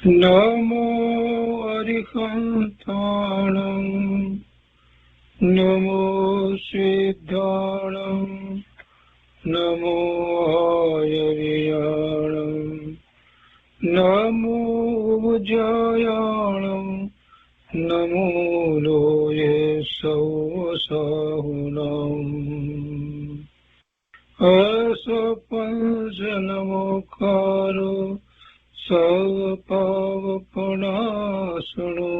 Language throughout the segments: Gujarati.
નમો અરિહંતાણં નમો સિદ્ધાણં નમો આયર્યાણં નમો ઉજયાણં નમો લોયે સૌસાહુનાં અસપંચનમોકારો સર્વપાવપનાશનો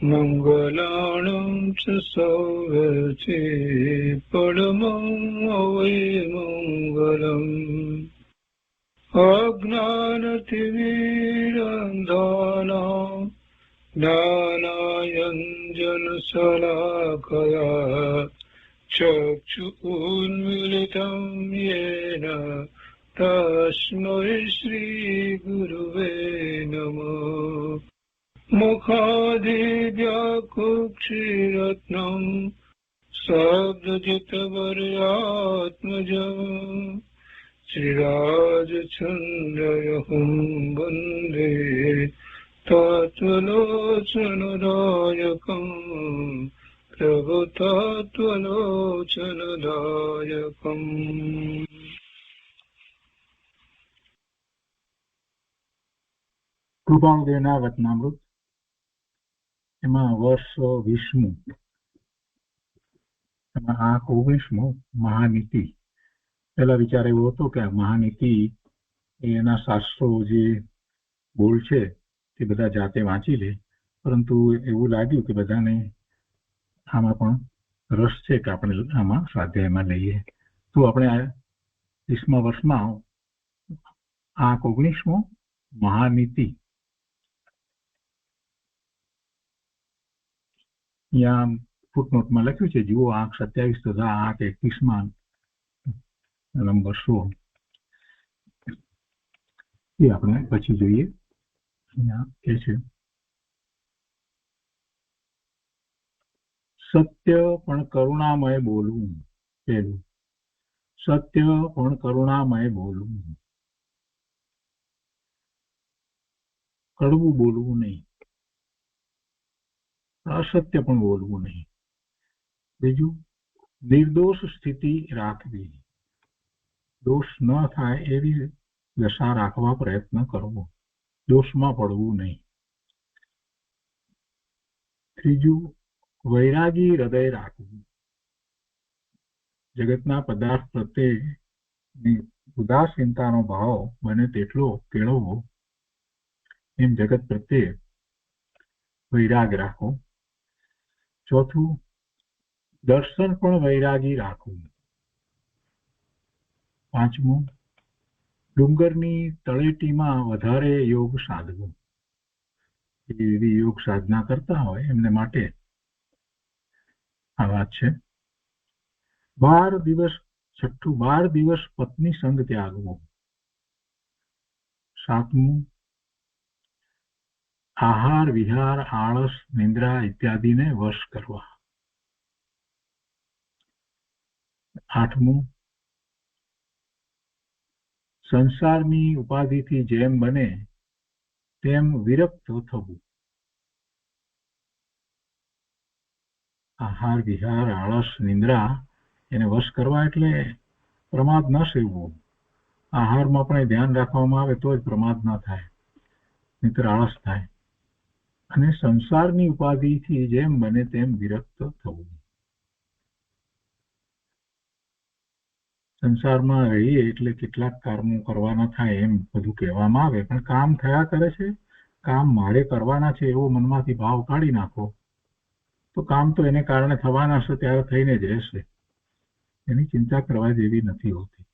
મંગલાણં ચ સૌવર્ચે પરમં મંગલમ અજ્ઞાનતિમિરંધાનાં જ્ઞાનાંજનશલાકયા ચક્ષુન્મીલિतं येन તસ્મૈ શ્રીગુરુવે નમઃ મુખાદિવ્યાકુક્ષિરત્નં શબ્દજિતવર્યાત્મજં શ્રીરાજચંદ્રયહું વંદે તત્વલોચનદાયકં પ્રભુતત્વલોચનદાયકં. કૃપાણુદેવના વચનામૃત, એમાં વર્ષ 20મું, એમાં આ 19મું મહાનીતિ. પહેલા વિચાર એવો હતો કે આ મહાનીતિ એના શાસ્ત્રો જે બોલ છે તે બધા જાતે વાંચી લે, પરંતુ એવું લાગ્યું કે બધાને આમાં પણ રસ છે કે આપણે આમાં સ્વાધ્યાયમાં લઈએ. તો આપણે આ 20મા વર્ષમાં આ 19મું મહાનીતિ. અહીંયા ફૂટનોટમાં લખ્યું છે, જુઓ આંક 27 તથા આંક 21માં નંબર 16. એ આપણે પછી જોઈએ. અહીંયા એ છે, સત્ય પણ કરુણામય બોલવું. પહેલું, સત્ય પણ કરુણામય બોલવું, કડવું બોલવું નહીં, અસત્ય પણ બોલવું નહીં. બીજું, નિર્દોષ સ્થિતિ રાખવી, દોષ ન થાય એવી દશા રાખવા પ્રયત્ન કરવો, દોષમાં પડવું નહીં. ત્રીજું, વૈરાગી હૃદય રાખવું, જગતના પદાર્થ પ્રત્યે ઉદાસીનતાનો ભાવ બને તેટલો કેળવવો, એમ જગત પ્રત્યે વૈરાગ રાખવો. ચોથું, દર્શન પણ વૈરાગી રાખવું. પાંચમું, ડુંગરની તળેટીમાં વધારે યોગ સાધવો, એવી યોગ સાધના કરતા હોય એમને માટે આ વાત છે. 12 દિવસ. છઠ્ઠું, 12 દિવસ પત્ની સંગ ત્યાગવો. સાતમું, આહાર વિહાર આળસ નિંદ્રા ઇત્યાદિને વશ કરવા. આઠમું, સંસારની ઉપાધિથી જેમ બને તેમ વિરક્ત થવું. આહાર વિહાર આળસ નિંદ્રા એને વશ કરવા એટલે પ્રમાદ ન સેવવું. આહારમાં પણ ધ્યાન રાખવામાં આવે તો જ પ્રમાદ ન થાય, નહીંતર આળસ થાય. અને સંસારની ઉપાધિથી જેમ બને તેમ વિરક્ત થવું. સંસારમાં રહીએ એટલે કેટલાક કર્મો કરવાના થાય એમ બધું કહેવામાં આવે, પણ કામ થયા કરે છે. કામ મારે કરવાના છે એવો મનમાંથી ભાવ કાઢી નાખો તો કામ તો એને કારણે થવાના છે ત્યારે થઈને જ રહેશે, એની ચિંતા કરવા જેવી નથી હોતી.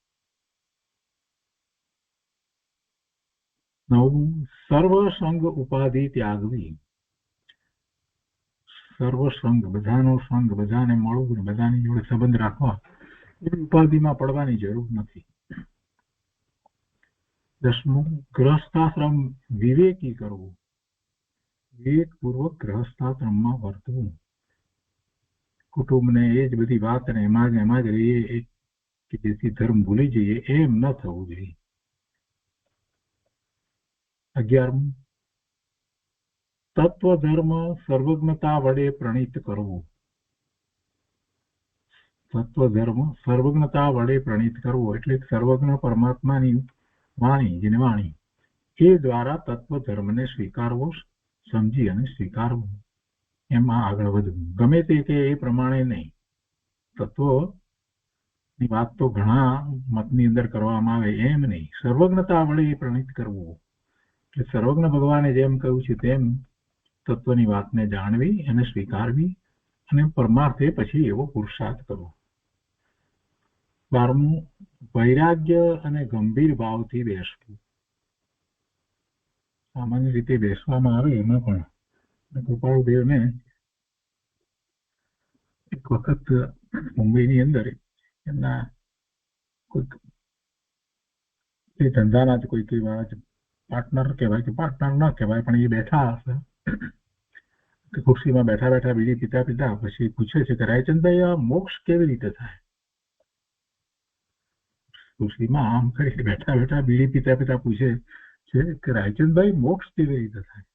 9મું, સર્વસંગ ઉપાધિ ત્યાગવી. સર્વસંગ, બધાનો સંગ, બધાને મળવું, બધાની જોડે સંબંધ રાખવા, એવી ઉપાધિમાં પડવાની જરૂર નથી. 10મું, ગ્રહસ્થાશ્રમ વિવેકી કરવું. વિવેકપૂર્વક ગ્રહસ્થાશ્રમમાં વર્તવું. કુટુંબને એ જ બધી વાત અને એમાં જ રહીએ કે જેથી ધર્મ ભૂલી જઈએ એમ ન થવું જોઈએ. 11મું, તત્વધર્મ સર્વજ્ઞતા વડે પ્રણીત કરવું. તત્વધર્મ સર્વજ્ઞતા વડે પ્રણીત કરવો એટલે સર્વજ્ઞ પરમાત્માની વાણી, જેની વાણી, એ દ્વારા તત્વધર્મને સ્વીકારવો, સમજી અને સ્વીકારવું, એમાં આગળ વધવું. ગમે તે કે એ પ્રમાણે નહીં. તત્વની વાત તો ઘણા મતની અંદર કરવામાં આવે એમ નહીં. સર્વજ્ઞતા વડે એ પ્રણીત કરવું એટલે સર્વજ્ઞ ભગવાને જેમ કહ્યું છે તેમ તત્વની વાતને જાણવી અને સ્વીકારવી અને પરમાર્થે પછી એવો પુરુષાર્થ કરવો. 12મું, વૈરાગ્ય અને ગંભીર ભાવથી બેસવું. સામાન્ય રીતે બેસવામાં આવે એમાં પણ કૃપાળુદેવને એક વખત મુંબઈની અંદર એમના કોઈક એ ધંધાના જ કોઈક એવા પાર્ટનર કહેવાય કે પાર્ટનર ન કહેવાય પણ એ બેઠા હશે ખુરશીમાં બેઠા બેઠા બીડી પીતા પીતા પછી પૂછે છે કે રાયચંદભાઈ આ મોક્ષ કેવી રીતે થાય? ખુરશીમાં આમ કરી બેઠા બેઠા બીડી પીતા પીતા પૂછે છે કે રાયચંદભાઈ મોક્ષ કેવી રીતે થાય?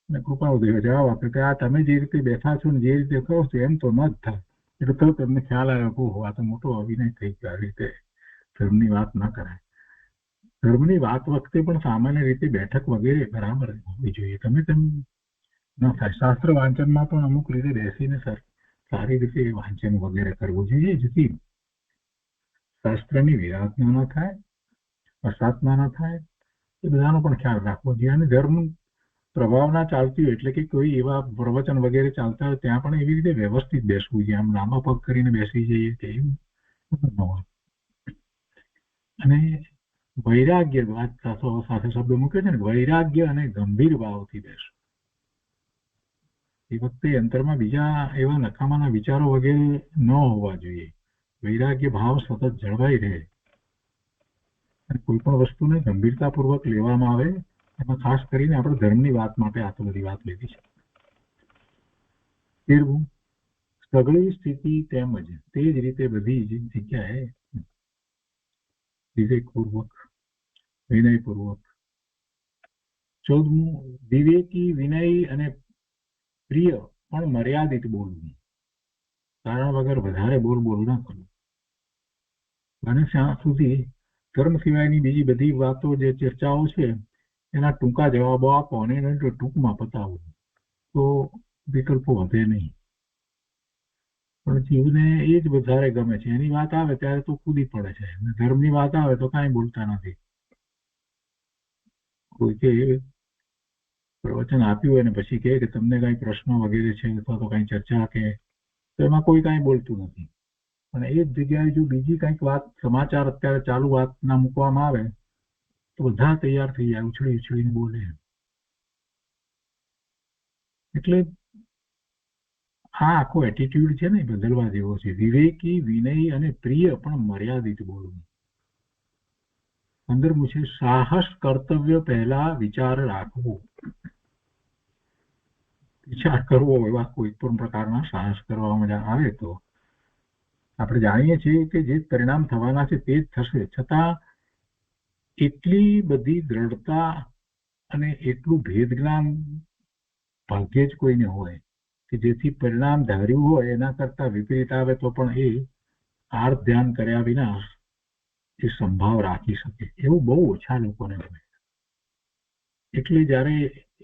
અને કૃપાળુદેવે જવાબ આપ્યો કે આ તમે જે રીતે બેઠા છો ને જે રીતે કહો છો એમ તો ન જ થાય. એટલે તો તમને ખ્યાલ આવ્યો કે આ તો મોટો અભિનય થઈ ગયો. આવી રીતે ધર્મની વાત ન કરાય. ધર્મની વાત વખતે પણ સામાન્ય રીતે બેઠક વગેરે બરાબર હોવી જોઈએ. તમે તેમ ન થાય. શાસ્ત્ર વાંચનમાં પણ અમુક રીતે બેસીને સારી રીતે વાંચન વગેરે કરવું જોઈએ, જેથી શાસ્ત્રની વિરાધના ન થાય, અસાધના ન થાય, એ બધાનો પણ ખ્યાલ રાખવો જોઈએ. અને ધર્મ પ્રભાવના ચાલતી હોય એટલે કે કોઈ એવા પ્રવચન વગેરે ચાલતા હોય ત્યાં પણ એવી રીતે વ્યવસ્થિત બેસવું જોઈએ. આમ લાંબા પગ કરીને બેસી જઈએ કે એવું ન હોય. અને વૈરાગ્ય વાત સાથે શબ્દ મૂકે છે ને, વૈરાગ્ય અને ગંભીર ભાવથી બેસવું. એ વખતે અંતરમાં બીજા એવા નકામાના વિચારો વગેરે ન હોવા જોઈએ. વૈરાગ્ય ભાવ સતત જળવાઈ રહે અને કોઈ પણ વસ્તુને ગંભીરતાપૂર્વક લેવામાં આવે. એમાં ખાસ કરીને આપણે ધર્મની વાત માટે આ તો બધી વાત લીધી છે. 13મું, સગળી સ્થિતિ તેમજ તે જ રીતે બધી જ જગ્યાએ વિવેકપૂર્વક, વિનયપૂર્વક. 14મું, વિવેકી, વિનય અને પ્રિય પણ મર્યાદિત બોલવું. કારણ વગર વધારે બોલ ના કરવું. અને ત્યાં સુધી ધર્મ સિવાયની બીજી બધી વાતો જે ચર્ચાઓ છે એના ટૂંકા જવાબો આપો અને એને ટૂંકમાં પતાવો તો વિકલ્પો વધે નહીં. પણ જીવને એ જ વધારે ગમે છે. એની વાત આવે ત્યારે તો કૂદી પડે છે, ધર્મની વાત આવે તો કાંઈ બોલતા નથી. કોઈ કે પ્રવચન આપ્યું હોય ને પછી કહે કે તમને કાંઈ પ્રશ્નો વગેરે છે અથવા તો કાંઈ ચર્ચા કે તો એમાં કોઈ કાંઈ બોલતું નથી. પણ એ જ જગ્યાએ જો બીજી કંઈક વાત, સમાચાર અત્યારે ચાલુ વાતના મૂકવામાં આવે તો બધા તૈયાર થઈ જાય, ઉછળી ઉછળીને બોલે. એટલે આ આખો એટીટ્યુડ છે ને એ બદલવા જેવો છે. વિવેકી, વિનય અને પ્રિય પણ મર્યાદિત બોલવું. 15મું છે, સાહસ કર્તવ્ય પહેલા વિચાર રાખવો. વિચાર કરવો એવા કોઈ પણ પ્રકારના સાહસ કરવામાં આવે તો આપણે જાણીએ છીએ કે જે પરિણામ થવાના છે તે જ થશે, છતાં એટલી બધી દ્રઢતા અને એટલું ભેદ જ્ઞાન ભાગ્યે જ કોઈને હોય કે જેથી પરિણામ ધાર્યું હોય એના કરતા વિપરીત આવે તો પણ એ આર્થ ધ્યાન કર્યા વિના એ સંભાવ રાખી શકે. એવું બહુ ઓછા લોકોને હોય. એટલે જયારે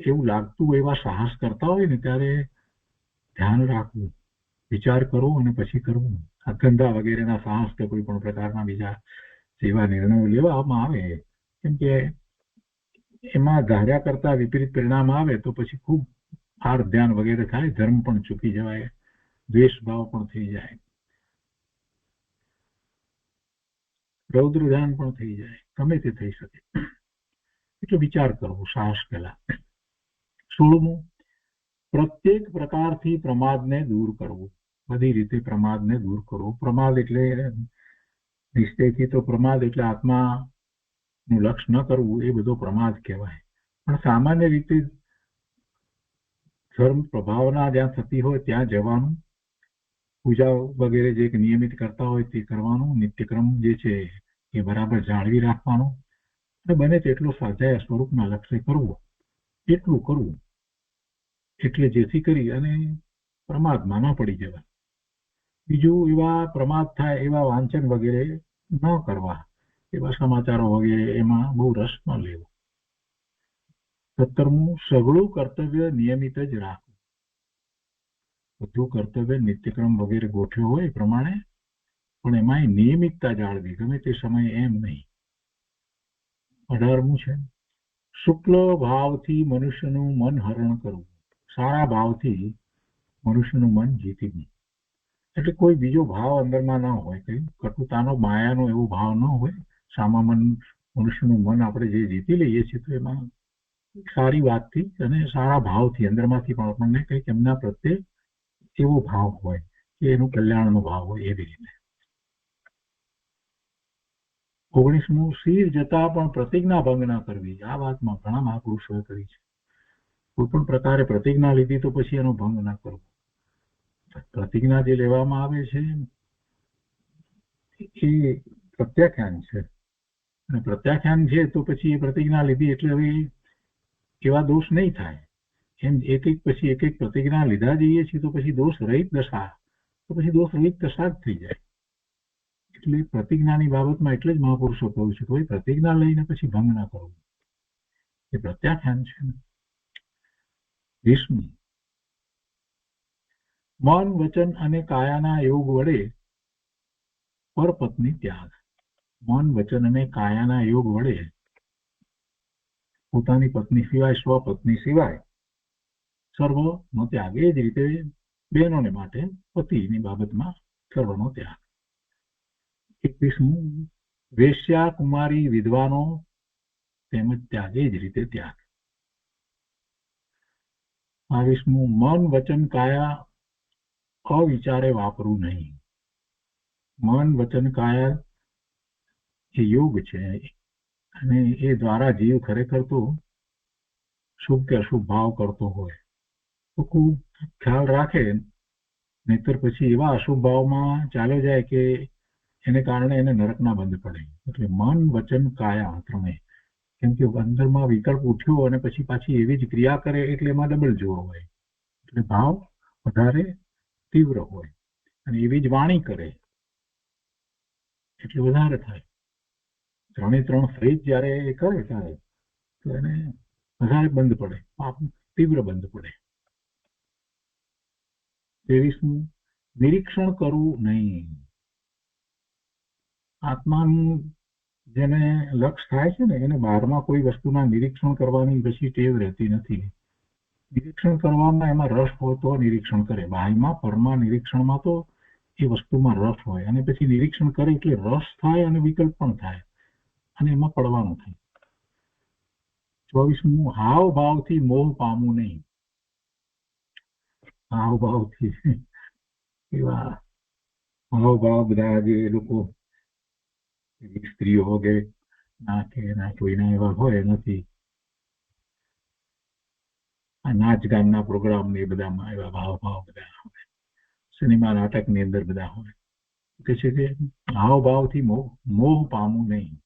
એવું લાગતું એવા સાહસ કરતા હોય ને ત્યારે ધ્યાન રાખવું, વિચાર કરવો અને પછી કરવું. આ ધંધા વગેરેના સાહસ કે કોઈ પણ પ્રકારના બીજા જેવા નિર્ણયો લેવામાં આવે કેમ કે એમાં ધાર્યા કરતા વિપરીત પરિણામ આવે તો પછી ખૂબ આર્થ ધ્યાન વગેરે થાય, ધર્મ પણ ચૂકી જવાય, દ્વેષ ભાવ પણ થઈ જાય, રૌદ્ર ધ્યાન પણ થઈ જાય, ગમે તે થઈ શકે. એટલે વિચાર કરવો સાહસ પહેલા. 16મું, પ્રત્યેક પ્રકારથી પ્રમાદને દૂર કરવું. બધી રીતે પ્રમાદને દૂર કરવો. પ્રમાદ એટલે નિશ્ચયથી તો પ્રમાદ એટલે આત્માનું લક્ષ્ય ન કરવું, એ બધો પ્રમાદ કહેવાય. પણ સામાન્ય રીતે ધર્મ પ્રભાવના જ્યાં થતી હોય ત્યાં જવાનું, પૂજા વગેરે જે નિયમિત કરતા હોય તે કરવાનું, નિત્યક્રમ જે છે એ બરાબર જાળવી રાખવાનું અને બને તેટલો સ્વાધ્યાય સ્વરૂપના લક્ષ્ય કરવો, એટલું કરવું, એટલે જેથી કરી અને પ્રમાદમાં ન પડી જવા. બીજું એવા પ્રમાદ થાય એવા વાંચન વગેરે ન કરવા, એવા સમાચારો વગેરે એમાં બહુ રસ ન લેવો. 17મું, સઘળું કર્તવ્ય નિયમિત જ રાખવું. બધું કર્તવ્ય નિત્યક્રમ વગેરે ગોઠવ્યો હોય એ પ્રમાણે, પણ એમાંય નિયમિતતા જાળવી, ગમે તે સમયે એમ નહીં. 18મું છે, શુક્લ ભાવથી મનુષ્યનું મન હરણ કરવું. સારા ભાવથી મનુષ્યનું મન જીતવું. એટલે કોઈ બીજો ભાવ અંદરમાં ન હોય, કઈ કટુતાનો માયાનો એવો ભાવ ન હોય. સામાન્ય મનુષ્યનું મન આપણે જે જીતી લઈએ છીએ તો એમાં સારી વાતથી અને સારા ભાવથી અંદરમાંથી પણ આપણને કંઈક એમના પ્રત્યે એવો ભાવ હોય કે એનું કલ્યાણનો ભાવ હોય, એવી રીતે. 19મું, શિર જતા પણ પ્રતિજ્ઞા ભંગ ના કરવી. આ વાતમાં ઘણા મહાપુરુષોએ કરી છે. કોઈ પણ પ્રકારે પ્રતિજ્ઞા લીધી તો પછી એનો ભંગ ના કરવો. પ્રતિજ્ઞા જે લેવામાં આવે છે એ પ્રત્યાખ્યાન છે, અને પ્રત્યાખ્યાન છે તો પછી એ પ્રતિજ્ઞા લીધી એટલે હવે એવા દોષ નહીં થાય. એમ એક એક પછી એક એક પ્રતિજ્ઞા લીધા જઈએ છીએ તો પછી દોષ રહિત દશા, તો પછી દોષ રહિત દશા જ થઈ જાય. એટલે પ્રતિજ્ઞાની બાબતમાં એટલે જ મહાપુરુષો કહ્યું છે કે પ્રતિજ્ઞા લઈને પછી ભંગ ના કરવું, એ પ્રત્યાખ્યાન છે. 20મું, મન વચન અને કાયાના યોગ વડે પરપત્ની ત્યાગ. મન વચન અને કાયાના યોગ વડે પોતાની પત્ની સિવાય, સ્વપત્ની સિવાય સર્વનો ત્યાગ. એ જ રીતે બહેનોને માટે પતિની બાબતમાં સર્વનો ત્યાગ. 21મું, વેશ્યા કુમારી વિદ્વાનો તેમજ ત્યાગ, એ જ રીતે ત્યાગ. 22મું, મન વચન કાયા અવિચારે વાપરવું નહીં. મન વચન કાયા એ યોગ છે, અને એ દ્વારા જીવ ખરેખર તો શુભ કે અશુભ ભાવ કરતો હોય તો ખૂબ ખ્યાલ રાખે, નહીતર પછી એવા અશુભ ભાવમાં ચાલ્યો જાય કે એને કારણે એને નરકના બંધ પડે. એટલે મન વચન કાયા ત્રણેય, કેમ કે અંદરમાં વિકલ્પ ઉઠ્યો અને પછી પાછી એવી જ ક્રિયા કરે એટલે એમાં ડબલ જોવો હોય, એટલે ભાવ વધારે તીવ્ર હોય, અને એવી જ વાણી કરે એટલે વધારે થાય. ત્રણે ત્રણ સહિત જયારે એ કરે ત્યારે તો એને વધારે બંધ પડે, પાપ તીવ્ર બંધ પડે. 23મું, નિરીક્ષણ કરવું નહીં. આત્માનું જેને લક્ષ થાય છે ને એને બહારમાં કોઈ વસ્તુના નિરીક્ષણ કરવાની પછી ટેવ રહેતી નથી. નિરીક્ષણ કરવામાં એમાં રસ હોય તો નિરીક્ષણ કરે. બાહ્યમાં પરમાં નિરીક્ષણમાં તો એ વસ્તુમાં રસ હોય, અને પછી નિરીક્ષણ કરે એટલે રસ થાય અને વિકલ્પ પણ થાય, અને એમાં પડવાનું થાય. 24મું, હાવ ભાવથી મોહ પામવું નહીં. હાવ ભાવથી એવા હાવ ભાવ બધા જે લોકો સ્ત્રીઓ વગેરે ના કે એના કોઈના એવા હોય નથી, આ નાચ ગામના પ્રોગ્રામ ને એ બધામાં એવા ભાવ ભાવ બધા હોય, સિનેમા નાટકની અંદર બધા હોય, કે છે કે હાવ ભાવથી મોહ પામવું નહીં.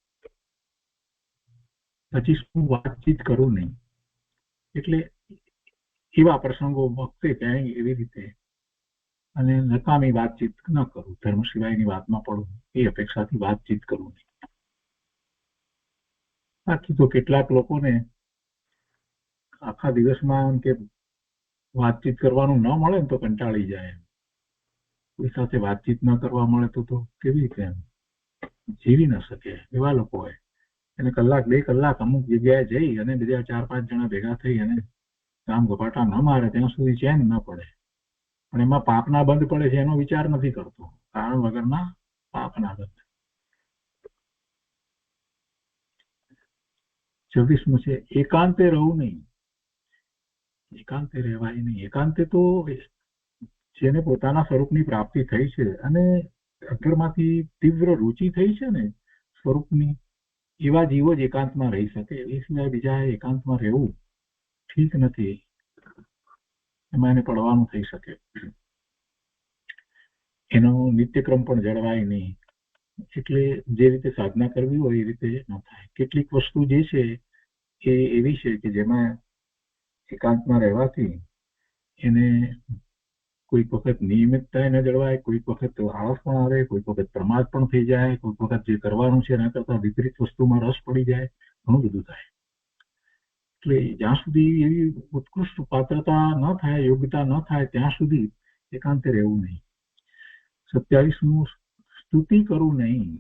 25મું, વાતચીત કરવું નહીં. એટલે એવા પ્રસંગો વખતે ક્યાંય એવી રીતે અને નકામી વાતચીત ન કરવું, ધર્મ સિવાયની વાતમાં પડવું, એ અપેક્ષાથી વાતચીત કરવું નહીં. બાકી તો કેટલાક લોકોને આખા દિવસમાં કે વાતચીત કરવાનું ન મળે ને તો કંટાળી જાય. કોઈ સાથે વાતચીત ન કરવા મળે તો કેવી રીતે જીવી ન શકે એવા લોકો હોય. એને કલાક 2 કલાક અમુક જગ્યાએ જઈ અને બીજા 4-5 જણા ભેગા થઈ અને કામ ગપાટા ન મારે ત્યાં સુધી ચેન ન પડે. પણ એમાં પાપના બંધ પડે છે એનો વિચાર નથી કરતો, કારણ વગરના પાપના બંધ. 26મું છે, એકાંતે રહેવું નહીં. એકાંતે રહેવાય નહીં. એકાંતે તો જેને પોતાના સ્વરૂપની પ્રાપ્તિ થઈ છે અને અંતરમાંથી તીવ્ર રુચિ થઈ છે ને સ્વરૂપની, એવા જીવો જ એકાંતમાં રહી શકે. એ સિવાય બીજા એકાંતમાં રહેવું ઠીક નથી, એમાં એને પડવાનું થઈ શકે. એનો નિત્યક્રમ પણ જળવાય નહીં, એટલે જે રીતે સાધના કરવી હોય એ રીતે ન થાય. કેટલીક વસ્તુ જે છે એ એવી છે કે જેમાં એકાંતમાં રહેવાથી એને કોઈક વખત નિયમિતતા ન જળવાય, કોઈક વખત આળસ પણ આવે, કોઈક વખત પ્રમાદ પણ થઈ જાય, કોઈક વખત જે કરવાનું છે એના કરતા વિપરીત વસ્તુમાં રસ પડી જાય, ઘણું બધું થાય. એટલે જ્યાં સુધી એવી ઉત્કૃષ્ટ પાત્રતા ન થાય, યોગ્યતા ન થાય ત્યાં સુધી એકાંતે રહેવું નહીં. 27મું, સ્તુતિ કરવું નહીં.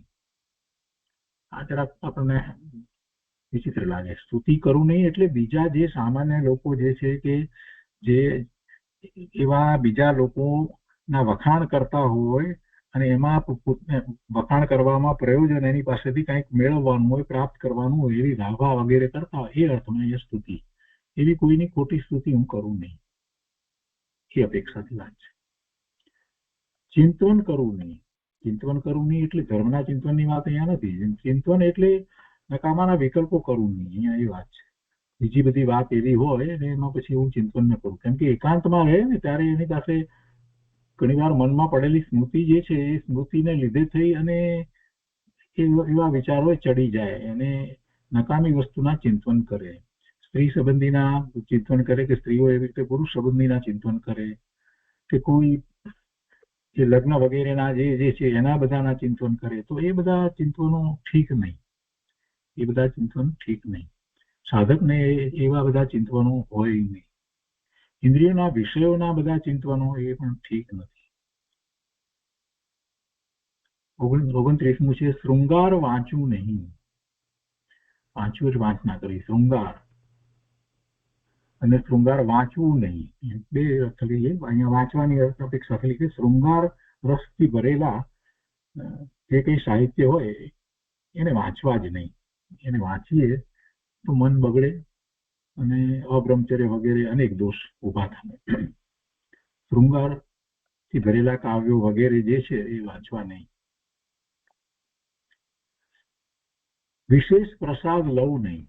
આ જરાક આપણને વિચિત્ર લાગે. સ્તુતિ કરવું નહીં એટલે બીજા જે સામાન્ય લોકો જે છે કે જે એવા બીજા લોકોના વખાણ કરતા હોય અને એમાં વખાણ કરવામાં પ્રયોજન એની પાસેથી કંઈક મેળવવાનું હોય, પ્રાપ્ત કરવાનું હોય, એવી વાહવા વગેરે કરતા હોય, એ અર્થમાં એ સ્તુતિ. એવી કોઈની ખોટી સ્તુતિ હું કરું નહીં, એ અપેક્ષાથી વાત છે. ચિંતન કરવું નહીં. ચિંતન કરવું નહીં એટલે ધર્મના ચિંતનની વાત અહીંયા નથી. ચિંતન એટલે નકામાના વિકલ્પો કરવું નહીં, અહીંયા એ વાત છે. બીજી બધી વાત એવી હોય ને એમાં પછી એવું ચિંતન ન કરવું. કેમ કે એકાંતમાં રહે ને ત્યારે એની પાસે ઘણીવાર મનમાં પડેલી સ્મૃતિ જે છે એ સ્મૃતિને લીધે થઈ અને એવા વિચારો ચડી જાય અને નકામી વસ્તુના ચિંતન કરે. સ્ત્રી સંબંધીના ચિંતન કરે કે સ્ત્રીઓ એવી રીતે પુરુષ સંબંધીના ચિંતન કરે કે કોઈ જે લગ્ન વગેરેના જે છે એના બધાના ચિંતન કરે, તો એ બધા ચિંતનો ઠીક નહીં. એ બધા ચિંતન ઠીક નહીં. સાધકને એવા બધા ચિંતનો હોય નહીં. ઇન્દ્રિયોના વિષયોના બધા ચિંતનો એ પણ ઠીક નથી. 29મું છે શૃંગાર વાંચવું નહીં. વાંચવું જ વાંચના કરી. શૃંગાર અને શૃંગાર વાંચવું નહીં, બે અર્થ લઈએ. અહીંયા વાંચવાની અપેક્ષા થઈ કે શૃંગાર રસથી ભરેલા જે કઈ સાહિત્ય હોય એને વાંચવા જ નહીં. એને વાંચીએ તો મન બગડે અને અબ્રહ્મચર્ય વગેરે અનેક દોષ ઉભા થાય. શૃંગારથી ભરેલા કાવ્યો વગેરે જે છે એ વાંચવા નહીં. વિશેષ પ્રસાદ લવું નહીં.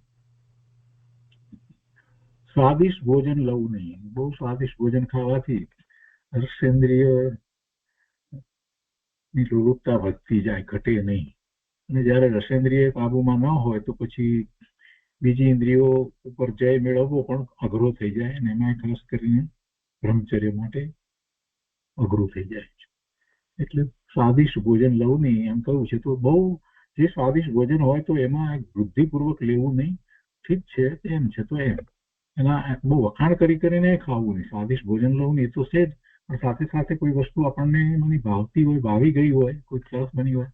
સ્વાદિષ્ટ ભોજન લવું નહીં. બહુ સ્વાદિષ્ટ ભોજન ખાવાથી રસેન્દ્રિયની લોલુપતા વધતી જાય, ઘટે નહીં. અને જયારે રસેન્દ્રિય કાબુમાં ન હોય તો પછી બીજી ઇન્દ્રિયો ઉપર જય મેળવવો પણ અઘરો થઈ જાય અને એમાં ખાસ કરીને બ્રહ્મચર્ય માટે અઘરું થઈ જાય છે. એટલે સ્વાદિષ્ટ ભોજન લવું નહીં એમ કહ્યું છે. તો બહુ જે સ્વાદિષ્ટ ભોજન હોય તો એમાં બુદ્ધિપૂર્વક લેવું નહીં. ઠીક છે એમ છે તો એમ, એના બહુ વખાણ કરીને ખાવું નહીં. સ્વાદિષ્ટ ભોજન લવું નહીં એ તો છે જ, પણ સાથે સાથે કોઈ વસ્તુ આપણને મને ભાવતી હોય, ભાવી ગઈ હોય, કોઈ સરસ બની હોય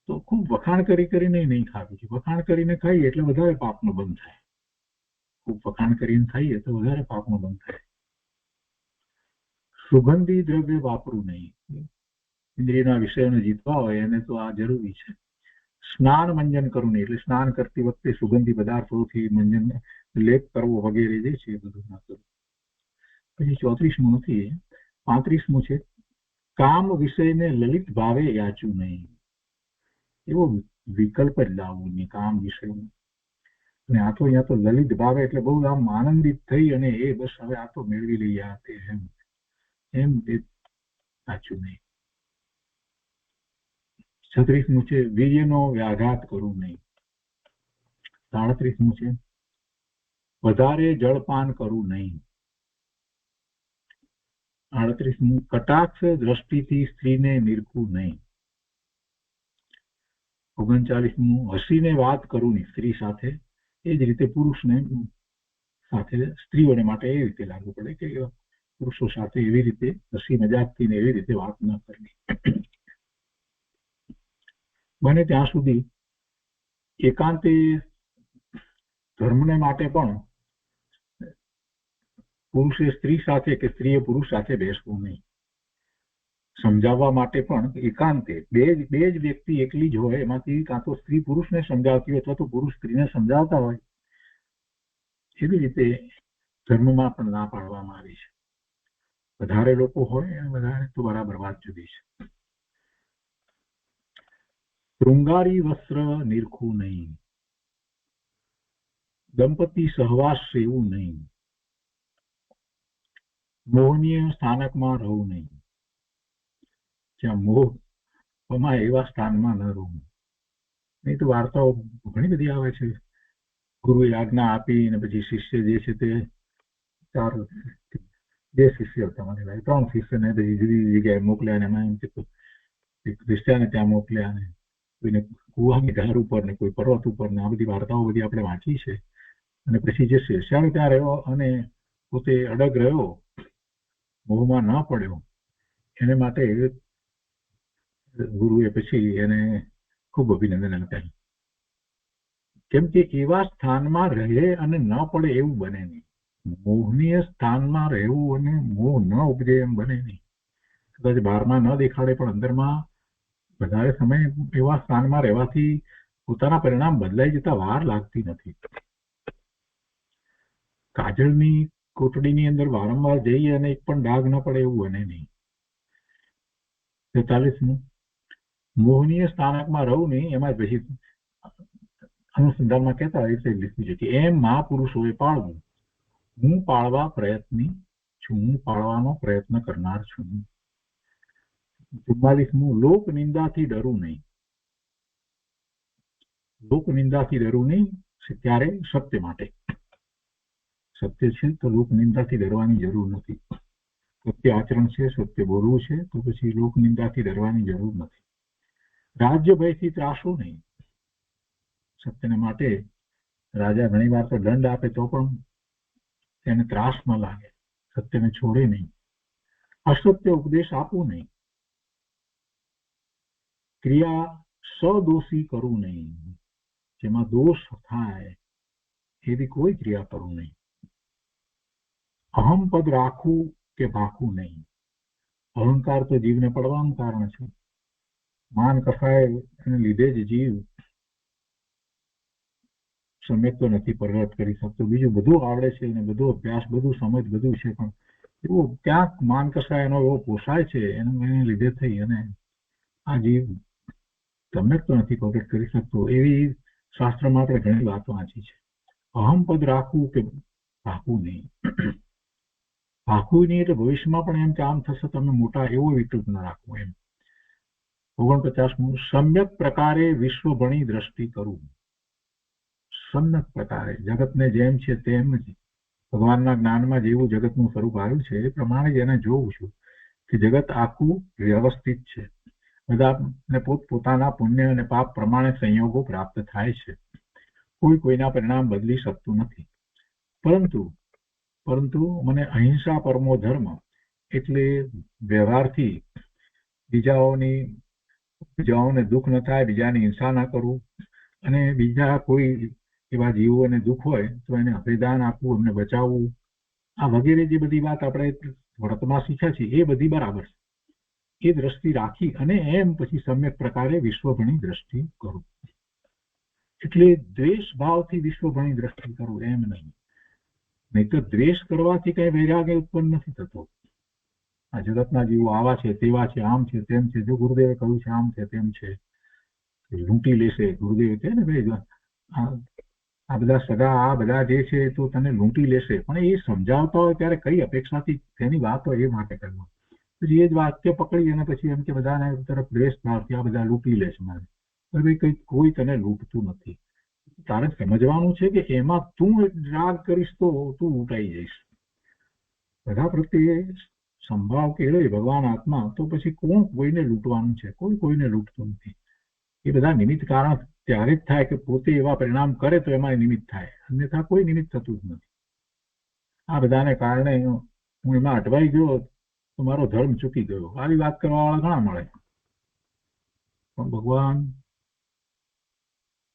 તો ખૂબ વખાણ કરીને નહીં ખાવી. વખાણ કરીને ખાઈએ એટલે વધારે પાપનો બંધ થાય. ખૂબ વખાણ કરીને ખાઈએ તો વધારે પાપનો બંધ થાય. સુગંધી દ્રવ્ય વાપરવું નહીં. ઇન્દ્રિયના વિષયોને જીતવા હોય એને તો આ જરૂરી છે. સ્નાન મંજન કરવું નહીં એટલે સ્નાન કરતી વખતે સુગંધી પદાર્થોથી મંજન લેપ કરવો વગેરે જે છે એ બધું ના કરવું. પછી 34મું નથી, 35મું છે કામ વિષયને લલિત ભાવે યાચવું નહીં. એવો વિકલ્પ જ લાવવું નહીં કામ વિષયનો. અને આ તો અહીંયા તો લલિત ભાવે એટલે બહુ આમ આનંદિત થઈ અને એ બસ હવે આ તો મેળવી લઈએ આ તે એમ સાચું નહીં. 36મું છે વીર્યનો વ્યાઘાત કરવું નહીં. 37મું છે વધારે જળપાન કરવું નહીં. 38મું કટાક્ષ દ્રષ્ટિથી સ્ત્રીને નિરખવું નહીં. 39મું હસીને વાત કરવું નહીં સ્ત્રી સાથે. એ જ રીતે પુરુષને સાથે સ્ત્રીઓને માટે એ રીતે લાગુ પડે કે પુરુષો સાથે એવી રીતે હસી મજાકથી ને એવી રીતે વાત ન કરવી. બને ત્યાં સુધી એકાંતે ધર્મને માટે પણ પુરુષે સ્ત્રી સાથે કે સ્ત્રીએ પુરુષ સાથે બેસવું નહીં. સમજાવવા માટે પણ એકાંતે બે જ વ્યક્તિ એકલી જ હોય, એમાંથી કાં તો સ્ત્રી પુરુષને સમજાવતી હોય અથવા તો પુરુષ સ્ત્રીને સમજાવતા હોય, એવી રીતે ધર્મમાં પણ ના પાડવામાં આવી છે. વધારે લોકો હોય અને વધારે તો બરાબર વાત જુદી છે. શૃંગારી વસ્ત્ર નિરખવું નહીં. દંપતી સહવાસ સેવું નહીં. મોહનીય સ્થાનકમાં રહવું નહીં. જ્યાં મોહ અમાય એવા સ્થાનમાં ન રહું. નહીં તો વાર્તાઓ ઘણી બધી આવે છે. ગુરુએ આજ્ઞા આપી અને પછી શિષ્ય જે છે તે 2 શિષ્ય હતા, મને લાગે 3 શિષ્યને જુદી જુદી જગ્યાએ મોકલ્યા, અને એમાં એમ કે ક્રિશ્ચિયાને ત્યાં મોકલ્યા, અને કોઈને કુવાની ધાર ઉપર ને કોઈ પર્વત ઉપર ને આ બધી વાર્તાઓ બધી આપણે વાંચી છે. અને પછી જે શેષાણ ત્યાં રહ્યો અને પોતે અડગ રહ્યો, મોહમાં ન પડ્યો, એને માટે ગુરુએ પછી એને ખૂબ અભિનંદન આપ્યા. કેમ કે એવા સ્થાનમાં રહે અને ન પડે એવું બને નહીં. મોહનીય સ્થાનમાં રહેવું અને મોહ ન ઉપજે એમ બને નહીં. કદાચ બહારમાં ન દેખાડે પણ અંદરમાં વધારે સમય એવા સ્થાનમાં રહેવાથી પોતાના પરિણામ બદલાઈ જતા વાર લાગતી નથી. કાજળની કોટડીની અંદર વારંવાર જઈએ અને એક પણ ડાઘ ન પડે એવું બને નહીં. 43મું, મોહનીય સ્થાનકમાં રહું નહીં. એમાં પછી અનુસંધાનમાં કહેતા રીતે લખ્યું છે કે એમ મહાપુરુષોએ પાળવું, હું પાળવા પ્રયત્ની છું, હું પાળવાનો પ્રયત્ન કરનાર છું. 44મું, લોક નિંદાથી ડરવું નહીં. લોક નિંદાથી ડરવું નહીં. ત્યારે સત્ય માટે. સત્ય છે તો લોક નિંદાથી ડરવાની જરૂર નથી. સત્ય આચરણ છે, સત્ય બોલવું છે, તો પછી લોક નિંદાથી ડરવાની જરૂર નથી. રાજ્ય ભયથી ત્રાસવું નહીં. સત્યને માટે રાજા ઘણી વાર તો દંડ આપે તો પણ તેને ત્રાસ ન લાગે, સત્યને છોડે નહીં. અસત્ય ઉપદેશ આપવું નહીં. ક્રિયા સદોષી કરવું નહીં. જેમાં દોષ થાય એવી કોઈ ક્રિયા કરવું નહીં. અહમ પદ રાખવું કે ભાખવું નહીં. અહંકાર તો જીવને પડવાનું કારણ છે. માન કસાય એને લીધે જ જીવ સમ્યક તો નથી પ્રગટ કરી શકતો. બીજું બધું આવડે છે અને બધું અભ્યાસ, બધું સમજ, બધું છે, પણ એવું ક્યાંક માન કસાય એનો એવો પોસાય છે, એને લીધે થઈ અને આ જીવ સમ્યક તો નથી પ્રગટ કરી શકતો. એવી શાસ્ત્રમાં આપણે ઘણી વાતો વાંચી છે. અહમ પદ રાખવું કે ભાખવું નહીં. ભાખવું નહીં એટલે ભવિષ્યમાં પણ એમ કે આમ થશે તમે મોટા, એવો વિકલ્પ ન રાખવો એમ. 49મું, સમ્યક પ્રકારે વિશ્વભણી દ્રષ્ટિ કરવું. સમ્યક પ્રકારે જગતને જેમ છે તેમ જ, ભગવાનના જ્ઞાનમાં જેવું જગતનું સ્વરૂપ આવ્યું છે એ પ્રમાણે જ એને જોઉં છું કે જગત આખું વ્યવસ્થિત છે. બધાને પોતપોતાના પુણ્ય અને પાપ પ્રમાણે સંયોગો પ્રાપ્ત થાય છે. કોઈ કોઈના પરિણામ બદલી શકતું નથી. પરંતુ મને અહિંસા પરમો ધર્મ એટલે વ્યવહારથી બીજાઓને દુઃખ ન થાય, બીજાની હિંસા ના કરવું, અને બીજા કોઈ એવા જીવોને દુઃખ હોય તો એને અભિદાન આપવું, એમને બચાવવું, આ વગેરે જે બધી વાત આપણે વ્રતમાં શીખ્યા છે એ બધી બરાબર છે. એ દ્રષ્ટિ રાખી અને એમ પછી સમ્યક પ્રકારે વિશ્વભણી દ્રષ્ટિ કરું. એટલે દ્વેષ ભાવથી વિશ્વભણી દ્રષ્ટિ કરવું એમ નહીં. નહીં તો દ્વેષ કરવાથી કઈ વૈરાગ્ય ઉત્પન્ન નથી થતો. આ જગતના જીવો આવા છે, તેવા છે, આમ છે, તેમ છે. જો ગુરુદેવે કહ્યું છે આમ છે, તેમ છે, લૂંટી લેશે. ગુરુદેવ કહે ને ભાઈ આ બધા સગા, આ બધા જે છે તો તને લૂંટી લેશે, પણ એ સમજાવતા હોય ત્યારે કઈ અપેક્ષાથી તેની વાત હોય એ માટે કરવા. પછી એ જ વાક્ય પકડી અને પછી એમ કે બધાને તરફ દ્વેષ ભાવથી આ બધા લૂંટી લેશે મારે. ભાઈ કોઈ તને લૂંટતું નથી. તારે સમજવાનું છે કે એમાં તું રાગ કરીશ તો તું લૂંટાઈ જઈશ. બધા પ્રત્યે સંભાવ કેળવે ભગવાન આત્મા, તો પછી કોણ કોઈને લૂંટવાનું છે? કોઈ કોઈને લૂંટતું નથી. એ બધા નિમિત્ત કારણ ત્યારે જ થાય કે પોતે એવા પરિણામ કરે તો એમાં નિમિત્ત થાય, અન્યથા કોઈ નિમિત્ત થતું જ નથી. આ બધાને કારણે હું એમાં અટવાઈ ગયો તો મારો ધર્મ ચૂકી ગયો, આવી વાત કરવા વાળા ઘણા મળે. પણ ભગવાન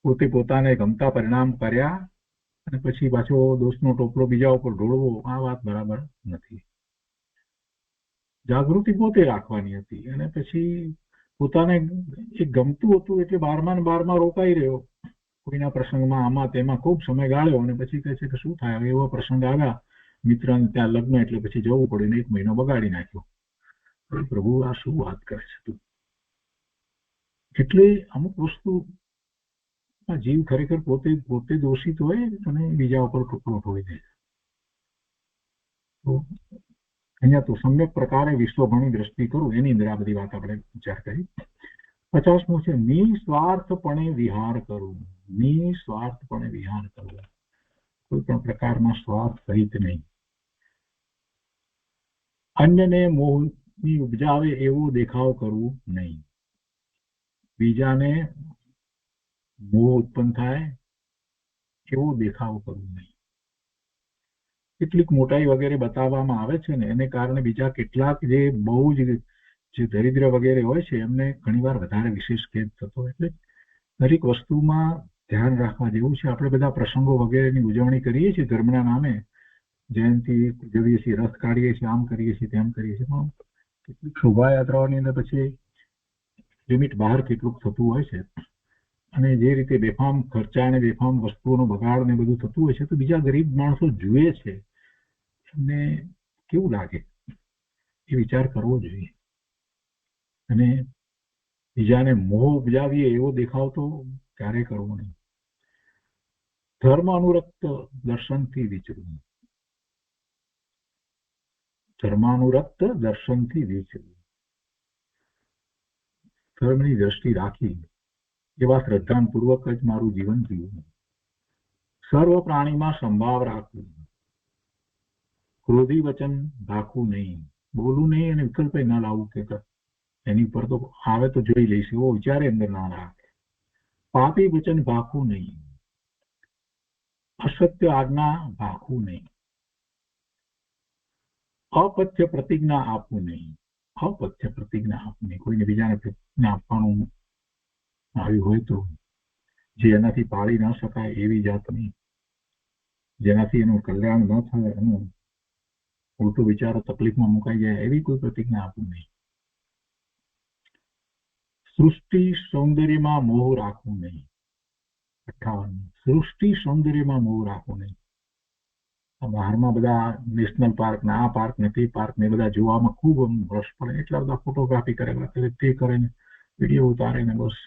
પોતે પોતાને ગમતા પરિણામ કર્યા અને પછી પાછો દોષનો ટોપલો બીજા ઉપર ઢોળવો, આ વાત બરાબર નથી. જાગૃતિ પોતે રાખવાની હતી અને પછી પોતાને એક ગમતું હતું એટલે બારમાં રોકાઈ રહ્યો. કોઈના પ્રસંગમાં આમાં તેમાં ખૂબ સમય ગાળ્યો અને પછી કહે છે કે શું થાય, હવે એવો પ્રસંગ આવ્યા મિત્રને ત્યાં લગ્ન, એટલે પછી જવું પડે ને 1 મહિનો બગાડી નાખ્યો. પ્રભુ આ શું વાત કરે છે તું? એટલે અમુક વસ્તુ જીવ ખરેખર પોતે દોષિત હોય અને બીજા ઉપર ટુકડો ઢોળી દે. તો અહીંયા તો સમ્યક પ્રકારે વિશ્વભણી દ્રષ્ટિ કરું, એની અંદર આ બધી વાત આપણે વિચાર કરી. 50મું છે નિસ્વાર્થપણે વિહાર કરવો. નિસ્વાર્થપણે વિહાર કરવો, કોઈ પણ પ્રકારના સ્વાર્થ સહિત નહીં. અન્યને મોહની ઉપજાવે એવો દેખાવ કરવો નહીં. બીજાને મોહ ઉત્પન્ન થાય એવો દેખાવ કરવો નહીં. કેટલીક મોટાઈ વગેરે બતાવવામાં આવે છે ને એને કારણે બીજા કેટલાક જે બહુ જ જે દરિદ્ર વગેરે હોય છે એમને ઘણીવાર વધારે વિશેષ ખેદ થતો. એટલે દરેક વસ્તુમાં ધ્યાન રાખવા જેવું છે. આપણે બધા પ્રસંગો વગેરેની ઉજવણી કરીએ છીએ ધર્મના નામે, જયંતિ ઉજવીએ છીએ, રથ કાઢીએ છીએ, આમ કરીએ છીએ, તેમ કરીએ છીએ, પણ કેટલીક શોભાયાત્રાઓની અંદર પછી લિમિટ બહાર કેટલુંક થતું હોય છે અને જે રીતે બેફામ ખર્ચા અને બેફામ વસ્તુઓનો બગાડ ને બધું થતું હોય છે તો બીજા ગરીબ માણસો જુએ છે એમને કેવું લાગે એ વિચાર કરવો જોઈએ. અને બીજાને મોહ ઉપજાવીએ એવો દેખાવ તો ક્યારેય કરવો નહીં. ધર્મ અનુરક્ત દર્શનથી વિચરવું. ધર્માનુરક્ત દર્શનથી વિચરવું, ધર્મની દ્રષ્ટિ રાખી એવા શ્રદ્ધાપૂર્વક જ મારું જીવન જીવવું. સર્વ પ્રાણીમાં સંભાવ રાખવું. ક્રોધી વચન રાખવું નહીં, બોલવું નહીં અને વિકલ્પ ના લાવવું કે એની ઉપર તો આવે તો જોઈ લઈશ એવો વિચારે અંદર ના રાખે. પાપી વચન ભાખવું નહીં, અસત્ય આજ્ઞા ભાખવું નહીં, અપથ્ય પ્રતિજ્ઞા આપવું નહીં. અપથ્ય પ્રતિજ્ઞા આપવું નહીં, કોઈને બીજાને પ્રતિજ્ઞા આપવાનું આવ્યું હોય તો જે એનાથી પાળી ન શકાય એવી જાતની, જેનાથી એનું કલ્યાણ ન થાય, એનું ઉલટું વિચારો તકલીફમાં મુકાઈ જાય એવી કોઈ પ્રતિજ્ઞા આપવું નહીં. સૃષ્ટિ સૌંદર્યમાં મોહ રાખવું નહીં. 58. સૃષ્ટિ સૌંદર્યમાં મોહ રાખવું નહીં. બહારમાં બધા નેશનલ પાર્ક ને આ પાર્ક ને તે પાર્ક ને બધા જોવામાં ખૂબ રસ પડે, એટલા બધા ફોટોગ્રાફી કરેલા કરે, તે કરે ને વિડીયો ઉતારે ને બસ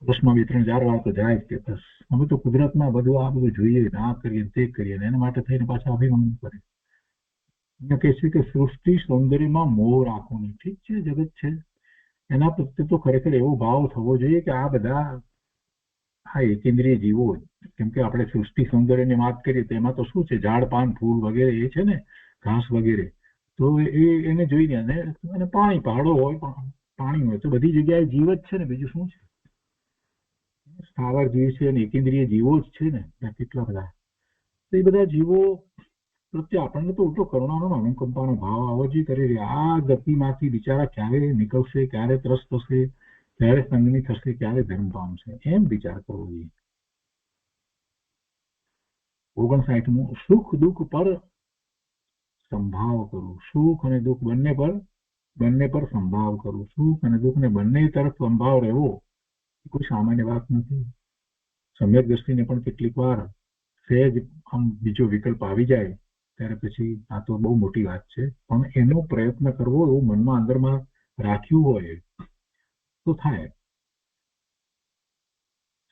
વર્ષમાં 2-3 વાર તો જાય કે બસ અમે તો કુદરતમાં બધું આ બધું જોઈએ ને આ કરીએ તે કરીએ ને એના માટે થઈને પાછા અભિનંદન કરે. કહે છે કે સૃષ્ટિ સૌંદર્યમાં મોહ રાખવો નહીં. ઠીક છે, જગત છે એના પ્રત્યે તો ખરેખર એવો ભાવ થવો જોઈએ કે આ બધા આ એકેન્દ્રિય જીવો, કેમ કે આપણે સૃષ્ટિ સૌંદર્યની વાત કરીએ તો એમાં તો શું છે, ઝાડ પાન ફૂલ વગેરે એ છે ને, ઘાસ વગેરે, તો એને જોઈને અને પાણી, પહાડો હોય પણ પાણી હોય તો બધી જગ્યાએ જીવ જ છે ને, બીજું શું છે. સ્થાવર જીવ છે અને એકેન્દ્રિય જીવો જ છે ને કેટલા બધા. તો એ બધા જીવો પ્રત્યે આપણને તો ઉલટો કરુણાનો અનુકંપાનો ભાવ આવો જ કરી રહ્યા. આ ગતિમાંથી બિચારા ક્યારે નીકળશે, ક્યારે ત્રસ્ત થશે, ક્યારે સંગની થશે, ક્યારે ધર્મ પામશે, એમ વિચાર કરવો જોઈએ. 59મું સુખ દુઃખ પર સંભાવ કરવું. સુખ અને દુઃખ બંને પર સંભાવ કરવું. સુખ અને દુઃખ ને બંને તરફ સંભાવ રહેવો કોઈ સામાન્ય વાત નથી. સમ્યક દ્રષ્ટિને પણ કેટલીક વાર સહેજ આમ બીજો વિકલ્પ આવી જાય ત્યારે પછી આ તો બહુ મોટી વાત છે, પણ એનો પ્રયત્ન કરવો એવું મનમાં અંદરમાં રાખ્યું હોય તો થાય.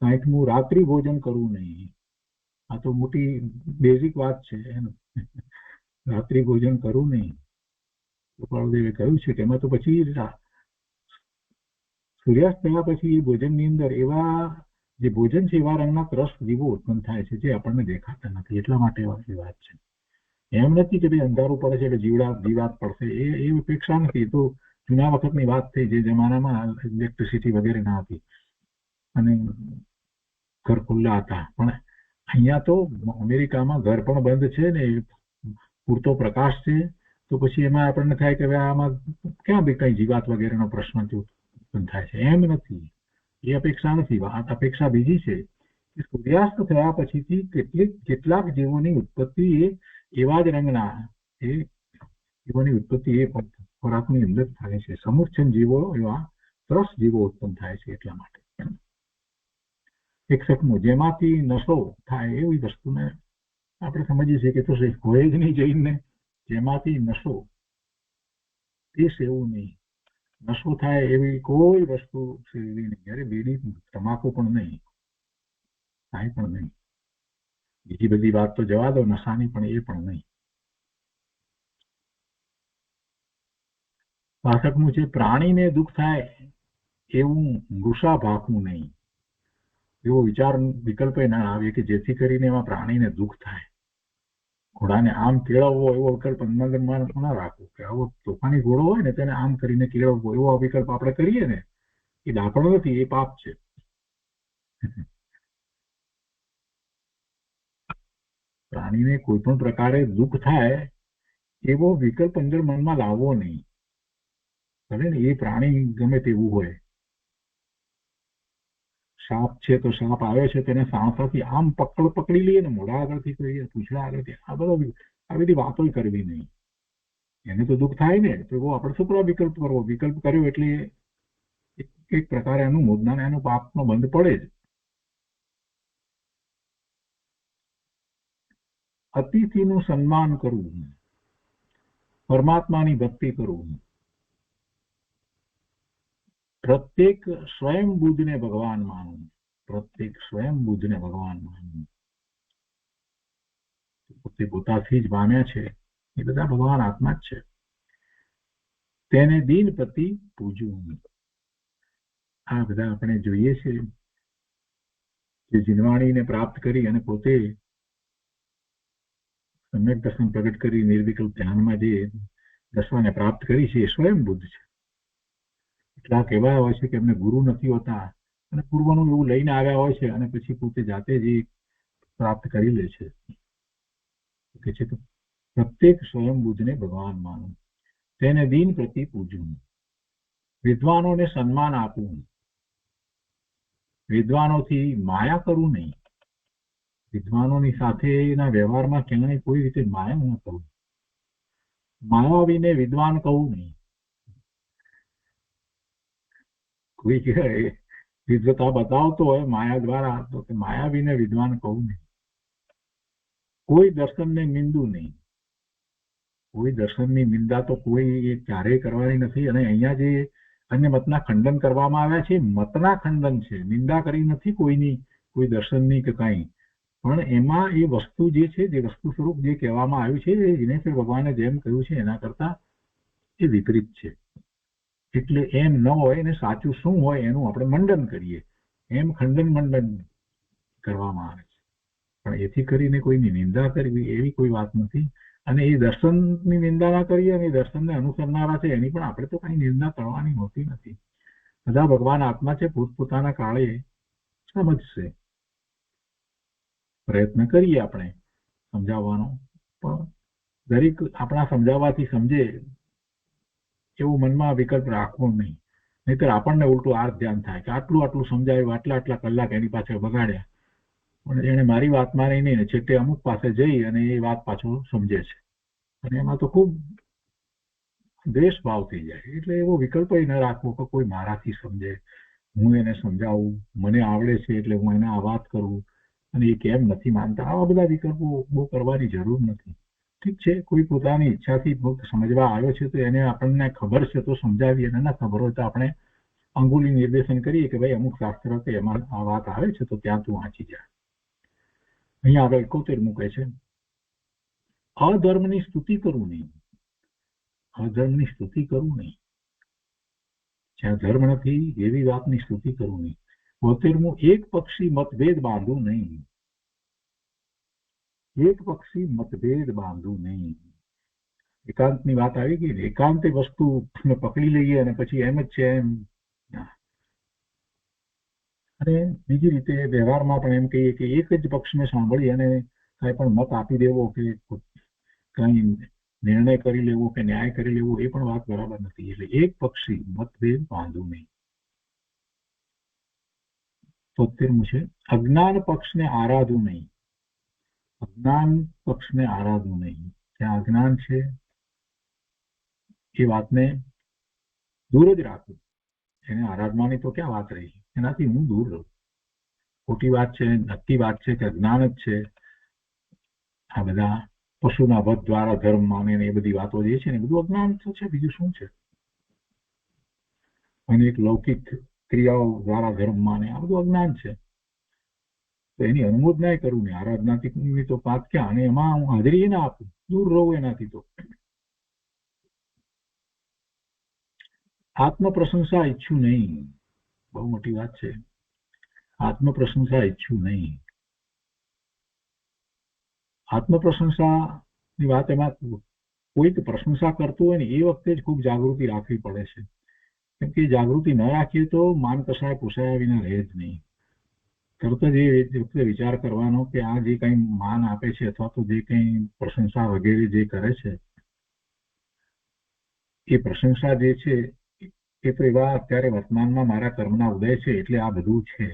60મું રાત્રિ ભોજન કરવું નહીં. આ તો મોટી બેઝિક વાત છે. રાત્રિ ભોજન કરવું નહીં. ગોપાલદેવે કહ્યું છે કે એમાં તો પછી સૂર્યાસ્ત થયા પછી એ ભોજનની અંદર એવા જે ભોજન છે એવા રંગના ત્રસ્ત જીવો ઉત્પન્ન થાય છે જે આપણને દેખાતા નથી, એટલા માટે એ વાત છે. એમ નથી કે ભાઈ અંધારું પડે છે એટલે જીવાત પડશે, એ અપેક્ષા નથી. તો જૂના વખતની વાત થઈ, જે જમાનામાં ઇલેક્ટ્રિસિટી વગેરે ના હતી અને ઘર ખુલ્લા હતા. પણ અહીંયા તો અમેરિકામાં ઘર પણ બંધ છે ને પૂરતો પ્રકાશ છે, તો પછી એમાં આપણને થાય કે આમાં ક્યાં બી કઈ જીવાત વગેરેનો પ્રશ્ન ઉત્પન્ન થાય છે. એમ નથી, એ અપેક્ષા નથી. અપેક્ષા બીજી છે કે સૂર્યાસ્ત થયા પછીથી કેટલાક જીવોની ઉત્પત્તિ એવા જ રંગના જીવોની ઉત્પત્તિ એ ખોરાકની અંદર થાય છે. સમૂર્છન જીવો એવા ત્રસ જીવો ઉત્પન્ન થાય છે. એટલા માટે 61મું જેમાંથી નશો થાય એવી વસ્તુને આપણે સમજીએ છીએ કે તો હોય જ નહીં જઈને જેમાંથી નશો તે સેવું નહીં. નશો થાય એવી કોઈ વસ્તુ સેવી નહીં. અરે બીડી તમાકુ પણ નહીં, કાંઈ પણ નહીં. બીજી બધી વાત તો જવા દો, નશાની પણ એ પણ નહીં. 62મું છે પ્રાણીને દુઃખ થાય એવું મૃષા ભાખવું નહીં, એવો વિચાર વિકલ્પ ના આવે કે જેથી કરીને એમાં પ્રાણીને દુઃખ થાય. ઘોડાને આમ કેળવવો એવો વિકલ્પ મનમાં ના રાખવો કે આવો તોફાની ઘોડો હોય ને તેને આમ કરીને કેળવવો એવો વિકલ્પ આપણે કરીએ ને એ દાખલો નથી, એ પાપ છે. પ્રાણીને કોઈ પણ પ્રકારે દુઃખ થાય એવો વિકલ્પ અંદર મનમાં લાવવો નહીં. ભલે ને એ પ્રાણી ગમે તેવું હોય. સાપ છે તો સાપ આવે છે તેને સાણસાથી આમ પકડી લઈએ ને મોઢા આગળથી કહીએ, પૂછડા આગળથી, આવી બધી વાતો કરવી નહીં. એને તો દુઃખ થાય ને તો એવો આપણે શું કરવા વિકલ્પ કરવો? વિકલ્પ કર્યો એટલે એક પ્રકારે એનું મોદના એનું પાપનો બંધ પડે જ. અતિથિનું સન્માન કરવું, પરમાત્માની ભક્તિ કરવું, પ્રત્યેક સ્વયં બુદ્ધને ભગવાન માનવું, પ્રત્યેક સ્વયં બુદ્ધને ભગવાન માનવું. પોતે પોતાથી જ પામ્યા છે એ બધા ભગવાન આત્મા જ છે. તેને દીનપતિ પૂજવું. આ બધા આપણે જોઈએ છે જે જીનવાણીને પ્રાપ્ત કરી અને પોતે સમ્યક દર્શન પ્રગટ કરી નિર્વિકલ્પ ધ્યાનમાં જે દર્શનને પ્રાપ્ત કરી છે એ સ્વયં બુદ્ધ છે. કેટલાક એવા હોય છે કે એમને ગુરુ નથી હોતા અને પૂર્વનું એવું લઈને આવ્યા હોય છે અને પછી પોતે જાતે જ પ્રાપ્ત કરી લે છે. કે છે પ્રત્યેક સ્વયં બુદ્ધને ભગવાન માનવું, તેને દીન પ્રતિ પૂજવું, વિદ્વાનોને સન્માન આપવું, વિદ્વાનોથી માયા કરવું નહીં, વિદ્વાનોની સાથેના વ્યવહારમાં ક્યાંય કોઈ રીતે માયા ન કરવું, માયાવીને વિદ્વાન કહું નહીં. કોઈ વિદ્વતા બતાવતો હોય માયા દ્વારા તો માયાવીને વિદ્વાન કહું નહીં. કોઈ દર્શનને નિંદવું નહીં. કોઈ દર્શનની નિંદા તો કોઈ ક્યારેય કરવાની નથી. અને અહીંયા જે અન્ય મતના ખંડન કરવામાં આવ્યા છે મતના ખંડન છે, નિંદા કરી નથી કોઈની, કોઈ દર્શનની કે કાંઈ. પણ એમાં એ વસ્તુ જે છે, જે વસ્તુ સ્વરૂપ જે કહેવામાં આવ્યું છે એ જીનેશ્વર ભગવાને જેમ કહ્યું છે એના કરતા એ વિપરીત છે. એટલે એમ ન હોય ને સાચું શું હોય એનું આપણે મંડન કરીએ, એમ ખંડન મંડન કરવામાં આવે છે. પણ એથી કરીને કોઈની નિંદા કરવી એવી કોઈ વાત નથી. અને એ દર્શનની નિંદા ના કરીએ અને એ દર્શનને અનુસરનારા છે એની પણ આપણે તો કઈ નિંદા કરવાની હોતી નથી. બધા ભગવાન આત્મા છે, પોતપોતાના કાળે સમજશે. પ્રયત્ન કરીએ આપણે સમજાવવાનો, પણ દરેક આપણા સમજાવવાથી સમજે એવું મનમાં વિકલ્પ રાખવો નહીં. નહીતર આપણને ઉલટું આ ધ્યાન થાય કે આટલું સમજાવ્યું, આટલા કલાક એની પાછળ બગાડ્યા, પણ એને મારી વાત માની નહીં ને છેલ્લે અમુક પાસે જઈ અને એ વાત પાછો સમજે છે અને એમાં તો ખૂબ દ્વેષ ભાવ થઈ જાય. એટલે એવો વિકલ્પ ન રાખવો કે કોઈ મારાથી સમજે, હું એને સમજાવું, મને આવડે છે એટલે હું એને આ વાત કરું અને એ કેમ નથી માનતા. આવા બધા વિકલ્પો બહુ કરવાની જરૂર નથી. ઠીક છે, કોઈ પોતાની ઈચ્છાથી સમજવા આવ્યો છે તો એને આપણને ખબર છે તો સમજાવીએ, અને ના ખબર હોય તો આપણે અંગુલી નિર્દેશન કરીએ કે ભાઈ અમુક શાસ્ત્ર કે એમાં આ વાત આવે છે તો ત્યાં તું વાંચી જા. અહીંયા આગળ 71 કહે છે અધર્મની સ્તુતિ કરવું નહીં. અધર્મની સ્તુતિ કરવું નહીં. જ્યાં ધર્મ નથી એવી વાતની સ્તુતિ કરવું નહીં. 72 એક પક્ષી મતભેદ બાંધવું નહીં. એક પક્ષી મતભેદ બાંધવું નહીં. એકાંતની વાત આવી ગઈ ને, એકાંત વસ્તુ પકડી લઈએ અને પછી એમ જ છે એમ. અને બીજી રીતે વ્યવહારમાં પણ એમ કહીએ કે એક જ પક્ષને સાંભળી અને કાંઈ પણ મત આપી દેવો કે કઈ નિર્ણય કરી લેવો કે ન્યાય કરી લેવો એ પણ વાત બરાબર નથી. એટલે એક પક્ષી મતભેદ બાંધવું નહીં. 73 છે અજ્ઞાન પક્ષને આરાધવું નહીં. અજ્ઞાન પક્ષને આરાધવું નહીં. જ્યાં અજ્ઞાન છે એ વાતને દૂર જ રાખવું. એને આરાધવાની તો ક્યાં વાત રહી, એનાથી હું દૂર રહું. ખોટી વાત છે, નક્કી વાત છે કે અજ્ઞાન જ છે. આ બધા પશુના વધ દ્વારા ધર્મ માને એ બધી વાતો જે છે ને બધું અજ્ઞાન તો છે, બીજું શું છે. અને એક લૌકિક ક્રિયાઓ દ્વારા ધર્મ માને, આ બધું અજ્ઞાન છે. તો એની અનુમોદના કરવું ને આરાધનાથી તો વાત ક્યાં, અને એમાં હું હાજરી ના આપું, દૂર રહું એનાથી. તો આત્મ પ્રશંસા ઈચ્છું નહીં. બહુ મોટી વાત છે. આત્મપ્રશંસા ઈચ્છું નહીં. આત્મપ્રશંસાની વાત, એમાં કોઈક પ્રશંસા કરતું હોય ને એ વખતે જ ખૂબ જાગૃતિ રાખવી પડે છે. કેમ કે જાગૃતિ ન રાખીએ તો માન કસાય પૂછાયા વિના રહે જ નહીં. તરત જ એ વખતે વિચાર કરવાનો કે આ જે કંઈ માન આપે છે અથવા તો જે કંઈ પ્રશંસા વગેરે જે કરે છે, એ પ્રશંસા જે છે એ તો એવા અત્યારે વર્તમાનમાં મારા કર્મના ઉદય છે એટલે આ બધું છે.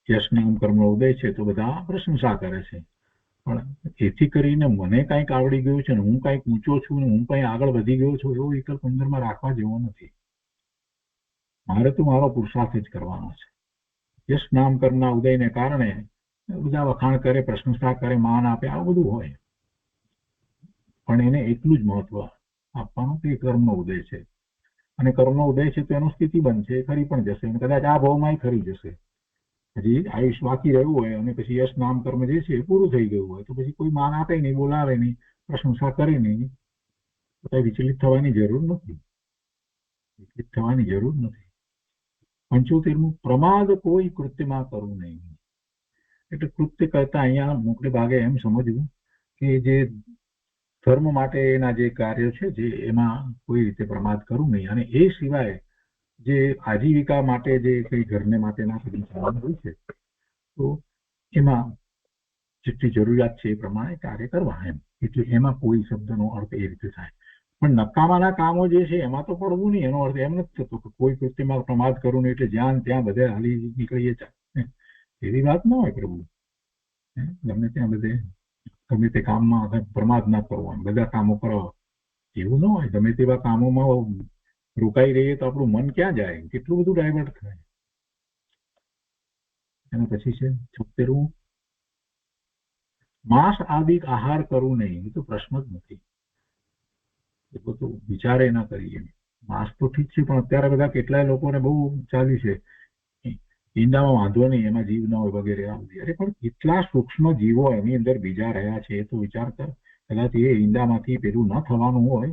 યશ નામ કર્મનો ઉદય છે તો બધા પ્રશંસા કરે છે, પણ એથી કરીને મને કંઈક આવડી ગયું છે ને હું કંઈક ઊંચો છું ને હું કંઈ આગળ વધી ગયો છું એવો વિકલ્પ અંદરમાં રાખવા જેવો નથી. મારે તો મારો પુરુષાર્થ જ કરવાનો છે. યશ નામ કર્મના ઉદયને કારણે બધા વખાણ કરે, પ્રશંસા કરે, માન આપે, આવું બધું હોય, પણ એને એટલું જ મહત્વ આપવાનું કે કર્મનો ઉદય છે, અને કર્મનો ઉદય છે તો એનો સ્થિતિ બનશે, એ ખરી પણ જશે, અને કદાચ આ ભાવમાં ખરી જશે. હજી આયુષ બાકી રહ્યું હોય અને પછી યશ નામ કર્મ જે છે એ પૂરું થઈ ગયું હોય તો પછી કોઈ માન આપે નહીં, બોલાવે નહીં, પ્રશંસા કરે નહીં, તો કઈ વિચલિત થવાની જરૂર નથી. વિચલિત થવાની જરૂર નથી. 75મું, પ્રમાદ કોઈ કૃત્યમાં કરવું નહીં. એટલે કૃત્ય કરતા અહીંયા મોટે ભાગે એમ સમજવું કે જે ધર્મ માટેના જે કાર્યો છે જે એમાં કોઈ રીતે પ્રમાદ કરવું નહીં, અને એ સિવાય જે આજીવિકા માટે જે કઈ ઘરને માટેના સાધન હોય છે તો એમાં જેટલી જરૂરિયાત છે એ પ્રમાણે કાર્ય કરવા, એમ. એટલે એમાં કોઈ શબ્દનો અર્થ એ રીતે થાય. પણ નકામાના કામો જે છે એમાં તો પડવું નહીં. એનો અર્થ એમ નથી થતો કે કોઈ કૃત્યમાં પ્રમાદ કરવું નહીં એટલે જ્યાં ત્યાં બધે હાલી નીકળીએ જાય, એવી વાત ન હોય પ્રભુ. ગમે ત્યાં બધે ગમે તે કામમાં પ્રમાદ ના કરવો, બધા કામો કરો, એવું ન હોય. ગમે તેવા કામોમાં રોકાઈ રહીએ તો આપણું મન ક્યાં જાય, કેટલું બધું ડાયવર્ટ થાય. એના પછી છે 76મું, માંસ આદિ આહાર કરવું નહીં. એ તો પ્રશ્ન જ નથી. એ બધું વિચારે ના કરીએ. માંસ તો ઠીક છે, પણ અત્યારે બધા કેટલાય લોકોને બહુ ચાલ્યું છે ઈંડામાં વાંધો નહીં, એમાં જીવ ન હોય વગેરે. અરે પણ કેટલા સૂક્ષ્મ જીવો એની અંદર બીજા રહ્યા છે એ તો વિચાર કર. કદાચ એ ઈંડામાંથી પેલું ન થવાનું હોય,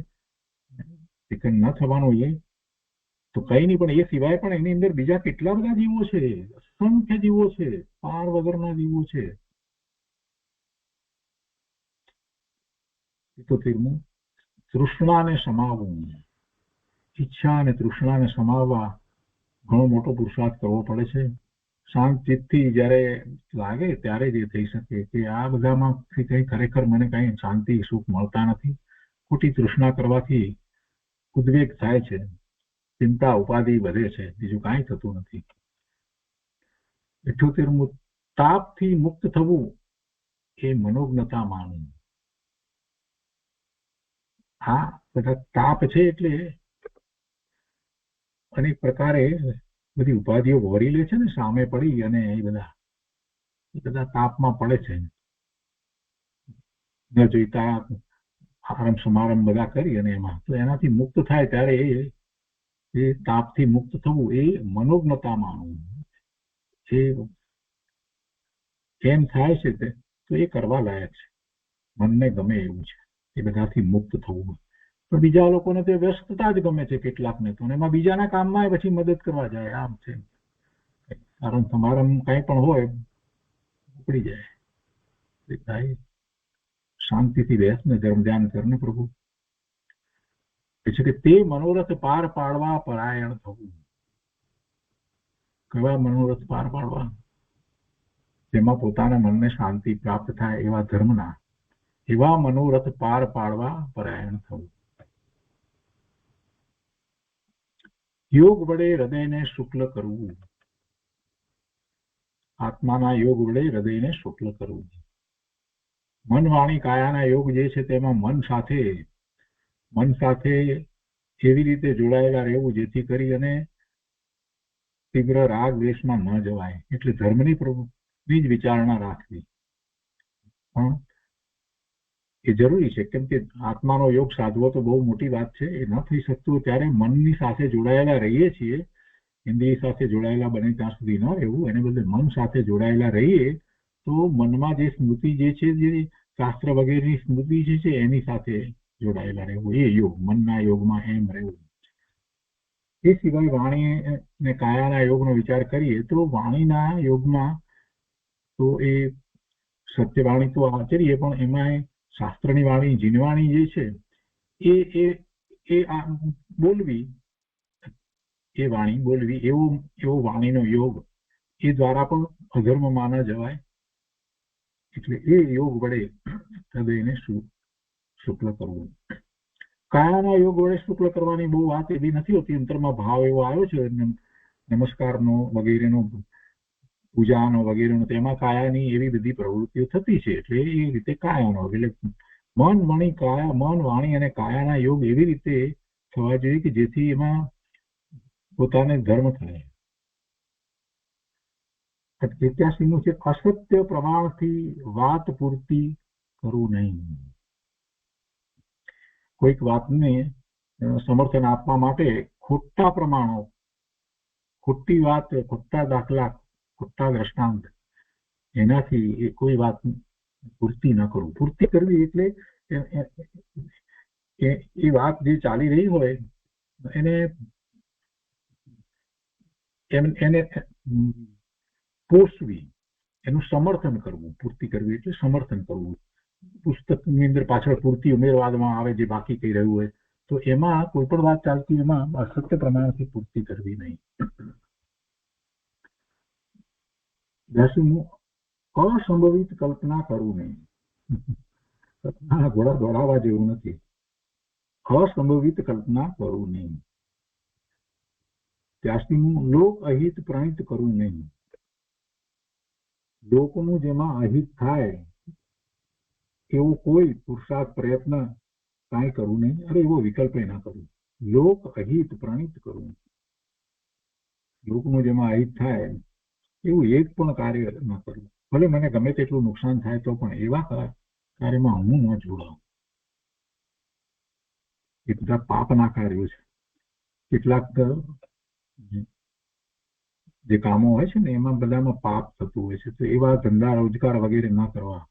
ચિકન ન થવાનું હોય તો કઈ નહીં, પણ એ સિવાય પણ એની અંદર બીજા કેટલા બધા જીવો છે, અસંખ્ય જીવો છે, પાર વગરના જીવો છે. 73મું, તૃષ્ણાને સમાવવું. ઈચ્છા અને તૃષ્ણાને સમાવવા ઘણો મોટો પુરુષાર્થ કરવો પડે છે. શાંત ચિત્તથી જ્યારે લાગે ત્યારે જ એ થઈ શકે કે આ બધામાંથી કઈ ખરેખર મને કઈ શાંતિ સુખ મળતા નથી. ખોટી તૃષ્ણા કરવાથી ઉદ્વેગ થાય છે, ચિંતા ઉપાધિ વધે છે, બીજું કાંઈ થતું નથી. 78મું, તાપથી મુક્ત થવું એ મનોજ્ઞતા માનવું. હા, બધા તાપ છે એટલે અનેક પ્રકારે બધી ઉપાધિઓ વરી લે છે ને, સામે પડી, અને એ બધા તાપમાં પડે છે. ન જોઈતા આરંભ સમારંભ બધા કરી અને એમાં તો એનાથી મુક્ત થાય ત્યારે એ તાપથી મુક્ત થવું એ મનોજ્ઞતા માનવું. એ કેમ થાય છે તો એ કરવા લાયક છે, મનને ગમે એવું છે એ બધાથી મુક્ત થવું. પણ બીજા લોકોને તે વ્યસ્તતા જ ગમે છે કેટલાકને, તો એમાં બીજાના કામમાં પછી મદદ કરવા જાય. આમ છે આરંભ સમારંભ કઈ પણ હોય ઉપડી જાય. શાંતિથી બેસ ને ધર્મ ધ્યાન કરને પ્રભુ. કે તે મનોરથ પાર પાડવા પરાયણ થવું. કેવા મનોરથ પાર પાડવા? જેમાં પોતાના મનને શાંતિ પ્રાપ્ત થાય એવા ધર્મના, એવા મનોરથ પાર પાડવા પરાયણ થવું. યોગ વડે હૃદયને શુક્લ કરવું. આત્માના યોગ વડે હૃદયને શુક્લ કરવું. મન વાણી કાયાના યોગ જે છે તેમાં મન સાથે એવી રીતે જોડાયેલા રહેવું જેથી કરી અને તીવ્ર રાગ દ્વેષમાં ન જવાય. એટલે ધર્મની જ વિચારણા રાખવી પણ એ જરૂરી છે. કેમ કે આત્માનો યોગ સાધવો તો બહુ મોટી વાત છે. એ ન થઈ શકતું ત્યારે મનની સાથે જોડાયેલા રહીએ છીએ. ઇન્દ્રિય સાથે જોડાયેલા બને ત્યાં સુધી ન રહેવું, એને બદલે મન સાથે જોડાયેલા રહીએ તો મનમાં જે સ્મૃતિ જે છે, જે શાસ્ત્ર વગેરેની સ્મૃતિ છે એની સાથે જોડાયેલા રહેવું. એ યોગ, મનના યોગમાં એમ રહેવું. એ સિવાય વાણી ને કાયાના યોગનો વિચાર કરીએ તો વાણીના યોગમાં તો એ સત્યવાણી તો આચરીએ, પણ એમાં શાસ્ત્રની વાણી જીનવાણી જે છે એ એ એ બોલવી, એ વાણી બોલવી, એવો વાણીનો યોગ એ દ્વારા પણ અધર્મમાં ન જવાય. એટલે એ યોગ વડે હૃદયને શુક્લ કરવું. કાયાના યોગ વડે શુક્લ કરવાની બહુ વાત એવી નથી હોતી. અંતરમાં ભાવ એવો આવ્યો છે નમસ્કારનો વગેરેનો, પૂજાનો વગેરેનો, તેમાં કાયાની એવી બધી પ્રવૃત્તિઓ થતી છે. એટલે એ રીતે કાયાનો, એટલે મન વાણી અને કાયાના યોગ એવી રીતે થવા જોઈએ કે જેથી એમાં પોતાને ધર્મ થાય. 81 છે અસત્ય પ્રમાણથી વાત પૂર્તિ કરવું નહીં. કોઈક વાતને સમર્થન આપવા માટે ખોટા પ્રમાણો, ખોટી વાત, ખોટા દાખલા, ખોટા દ્રષ્ટાંત, એનાથી એ કોઈ વાત પૂર્તિ ન કરવું. પૂર્તિ કરવી એટલે એ વાત જે ચાલી રહી હોય એને પોષવી, એનું સમર્થન કરવું. પૂર્તિ કરવી એટલે સમર્થન કરવું. પુસ્તકની અંદર પાછળ પૂર્તિ ઉમેરવામાં આવે જે બાકી કહી રહ્યું હોય, તો એમાં કોઈ પણ વાત ચાલતી એમાં અસત્ય પ્રમાણથી પૂર્તિ કરવી નહીં. 82 અસંભવિત કલ્પના કરવું નહીં. ઘોડા દોડાવવા જેવું નથી. અસંભવિત કલ્પના કરવું નહીં. 83 લોક અહિત પ્રણિત કરવું નહીં. લોકનું જેમાં અહિત થાય એવો કોઈ પુરુષાર્થ પ્રયત્ન કાંઈ કરવું નહીં. અરે એવો વિકલ્પ ના કરવું. લોક અહિત પ્રણિત કરવું. લોકનું જેમાં અહિત થાય એવું એક પણ કાર્ય ન કરવું. ભલે મને ગમે તેટલું નુકસાન થાય તો પણ એવા કાર્યમાં હું ન જોડાઉં. એ બધા પાપના કાર્યો છે. કેટલાક જે કામો હોય છે ને એમાં બધામાં પાપ થતું હોય છે, તો એવા ધંધા રોજગાર વગેરે ન કરવા.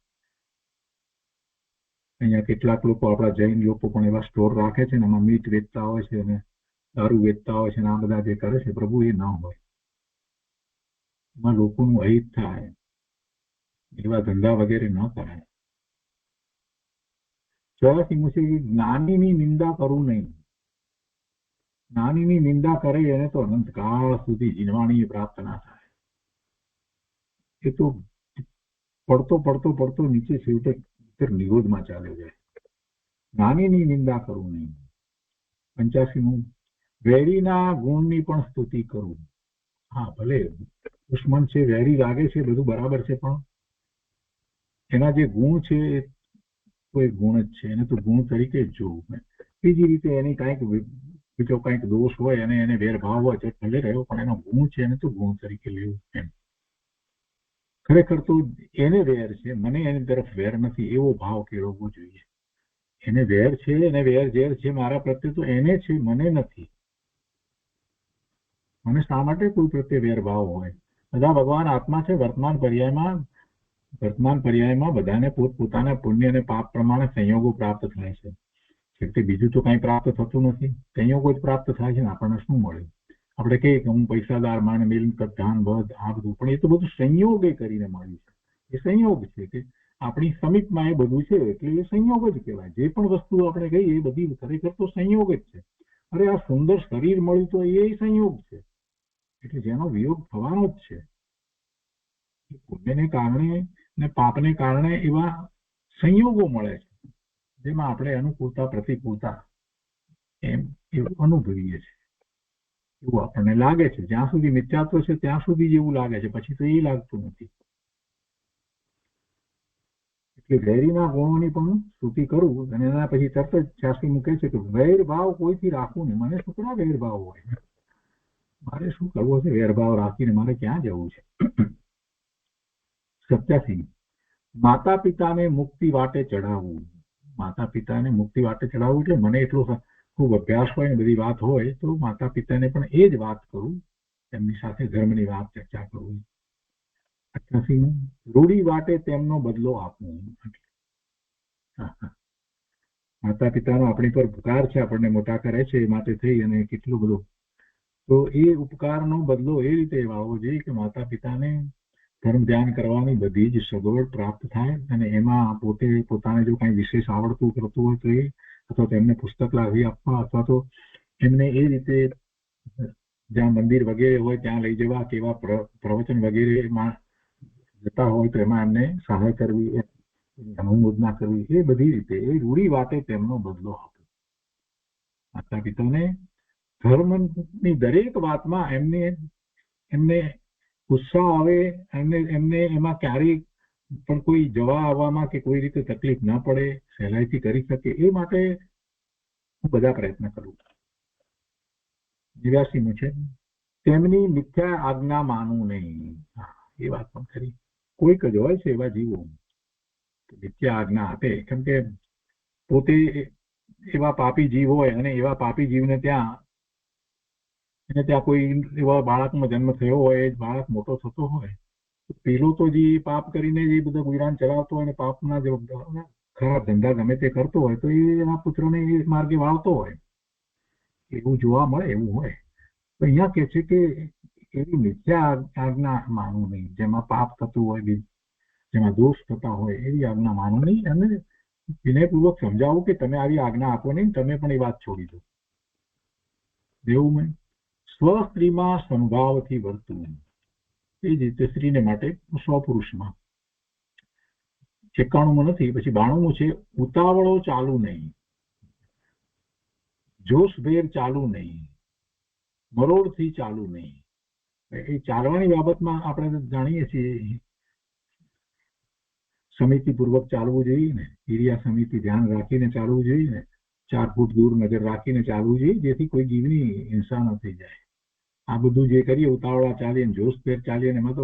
અહીંયા કેટલાક લોકો, આપણા જૈન લોકો પણ એવા સ્ટોર રાખે છે ને એમાં મીટ વેચતા હોય છે અને દારૂ વેચતા હોય છે ને આ બધા જે કરે છે, પ્રભુ એ ન હોય. એમાં લોકોનું અહિત થાય, એવા ધંધા વગેરે ન કરાય. 84 જ્ઞાનીની નિંદા કરવું નહીં. જ્ઞાનીની નિંદા કરે એને તો અનંતકાળ સુધી જીનવાણી પ્રાપ્ત ના થાય. એ તો પડતો નીચે છેવટે નિરોધમાં ચાલે જાય. જ્ઞાનીની નિંદા કરવું નહીં. 85 વેરીના ગુણની પણ સ્તુતિ કરવું. હા, ભલે દુશ્મન છે, વેરી લાગે છે, બધું બરાબર છે, પણ એના જે ગુણ છે એ કોઈ ગુણ જ છે, એને તો ગુણ તરીકે જ જોવું. બીજી રીતે એની બીજો કંઈક દોષ હોય અને એને વેરભાવ હોય તો ભલે રહ્યો, પણ એનો ગુણ છે એને તો ગુણ તરીકે લેવું. એમ ખરેખર તો એને વેર છે, મને એની તરફ વેર નથી, એવો ભાવ કેળવવો જોઈએ. એને વેર છે, એને વેર ઝેર છે મારા પ્રત્યે, તો એને છે, મને નથી. મને શા માટે કોઈ પ્રત્યે વેરભાવ હોય? બધા ભગવાન આત્મા છે. વર્તમાન પર્યાયમાં બધાને પોતપોતાના પુણ્ય અને પાપ પ્રમાણે સંયોગો પ્રાપ્ત થાય છે. એટલે બીજું તો કઈ પ્રાપ્ત થતું નથી, સંયોગો જ પ્રાપ્ત થાય છે. આપણને શું મળે? આપણે કહીએ કે હું પૈસાદાર, માને મિલકત, ધન, વધ, આ બધું, પણ એ તો બધું સંયોગે કરીને મળ્યું છે. એ સંયોગ છે કે આપણી સમીપમાં એ બધું છે, એટલે એ સંયોગ જ કહેવાય. જે પણ વસ્તુ આપણે કહીએ એ બધી ખરેખર તો સંયોગ જ છે. અરે આ સુંદર શરીર મળ્યું તો એ સંયોગ છે, એટલે જેનો વિયોગ થવાનો જ છે. પુણ્યને કારણે ને પાપને કારણે એવા સંયોગો મળે છે, જેમાં આપણે અનુકૂળતા પ્રતિકૂળતા એમ એવું અનુભવીએ છીએ. એવું આપણને લાગે છે. જ્યાં સુધી મિથ્યાત્વ છે ત્યાં સુધી જેવું લાગે છે, પછી તો એ લાગતું નથી. એટલે વેરીના ગુણોની પણ સ્તુતિ કરવું. અને એના પછી તરત જ 86 કહે છે કે વેરભાવ કોઈથી રાખવું નહીં. મને શું કરવા વેરભાવ હોય? મારે શું કરવો છે વેરભાવ રાખીને? મારે ક્યાં જવું છે? 87 માતા પિતાને મુક્તિ વાટે ચડાવવું. માતા પિતાને મુક્તિ વાટે ચડાવવું એટલે મને એટલો ખૂબ અભ્યાસ હોય ને બધી વાત હોય તો માતા પિતાને પણ એ જ વાત કરું, એમની સાથે ધર્મની વાત ચર્ચા કરું. 88 રૂડી વાટે તેમનો બદલો આપવો. માતા પિતાનો આપણી પર ઉપકાર છે, આપણને મોટા કરે છે, એ માટે થઈ અને કેટલું બધું તો એ ઉપકારનો બદલો એ રીતે વાળવો જોઈએ કે માતા પિતાને ધર્મ ધ્યાન કરવાની બધી જ સગવડ પ્રાપ્ત થાય અને એમાં પોતે પોતાને જો કંઈ વિશેષ આવડતું કરતું હોય તો એ અથવા તો એમને પુસ્તક લાવી આપવા અથવા તો એમને એ રીતે જ્યાં મંદિર વગેરે હોય ત્યાં લઈ જવા કેવા પ્રવચન વગેરેમાં જતા હોય તો એમાં એમને સહાય કરવી, અનુમોદના કરવી, એ બધી રીતે એ રૂઢી વાતે તેમનો બદલો આપવો. માતા પિતાને ધર્મની દરેક વાતમાં એમને ઉત્સાહ આવે, એમને એમાં ક્યારેય પણ કોઈ જવા આવવામાં કે કોઈ રીતે તકલીફ ના પડે, સહેલાઈથી કરી શકે એ માટે હું બધા પ્રયત્ન કરું. 89 છે, તેમની મિથ્યા આજ્ઞા માનવું નહીં. એ વાત પણ ખરી. કોઈક જ હોય છે એવા જીવો મિથ્યા આજ્ઞા આપે, કેમ કે પોતે એવા પાપી જીવ હોય અને એવા પાપી જીવને ત્યાં કોઈ એવા બાળકનો જન્મ થયો હોય, એ બાળક મોટો થતો હોય, પેલો તો જે પાપ કરીને જે બધું ગુજરાન ચલાવતો હોય અને પાપના જે ખરાબ ધંધા ગમે તે કરતો હોય તો એના પુત્રને એ માર્ગે વાળતો હોય, એવું જોવા મળે, એવું હોય. તો અહીંયા કે છે કે એવી મિથ્યા આજ્ઞા માનવું નહીં, જેમાં પાપ થતું હોય, જેમાં દોષ થતા હોય એવી આજ્ઞા માનવું નહીં. અને વિનયપૂર્વક સમજાવું કે તમે આવી આજ્ઞા આપો નહીં, તમે પણ એ વાત છોડી દો. દેવું સ્વસ્ત્રીમાં સંભાવથી વર્તવું, એ જ રીતે સ્ત્રીને માટે સ્વપુરુષમાં. 91 નથી, પછી 92 છે, ઉતાવળો ચાલુ નહીં, જોશભેર ચાલુ નહીં, મરોડથી ચાલુ નહીં. એ ચાલવાની બાબતમાં આપણે જાણીએ છીએ સમિતિપૂર્વક ચાલવું જોઈએ ને, એરિયા સમિતિ ધ્યાન રાખીને ચાલવું જોઈએ ને, 4 ફૂટ દૂર નજર રાખીને ચાલવું જોઈએ, જેથી કોઈ જીવની હિંસા ન થઈ જાય. આ બધું જે કરીએ ઉતાવળા ચાલીએ, જોશભેર ચાલીએ, એમાં તો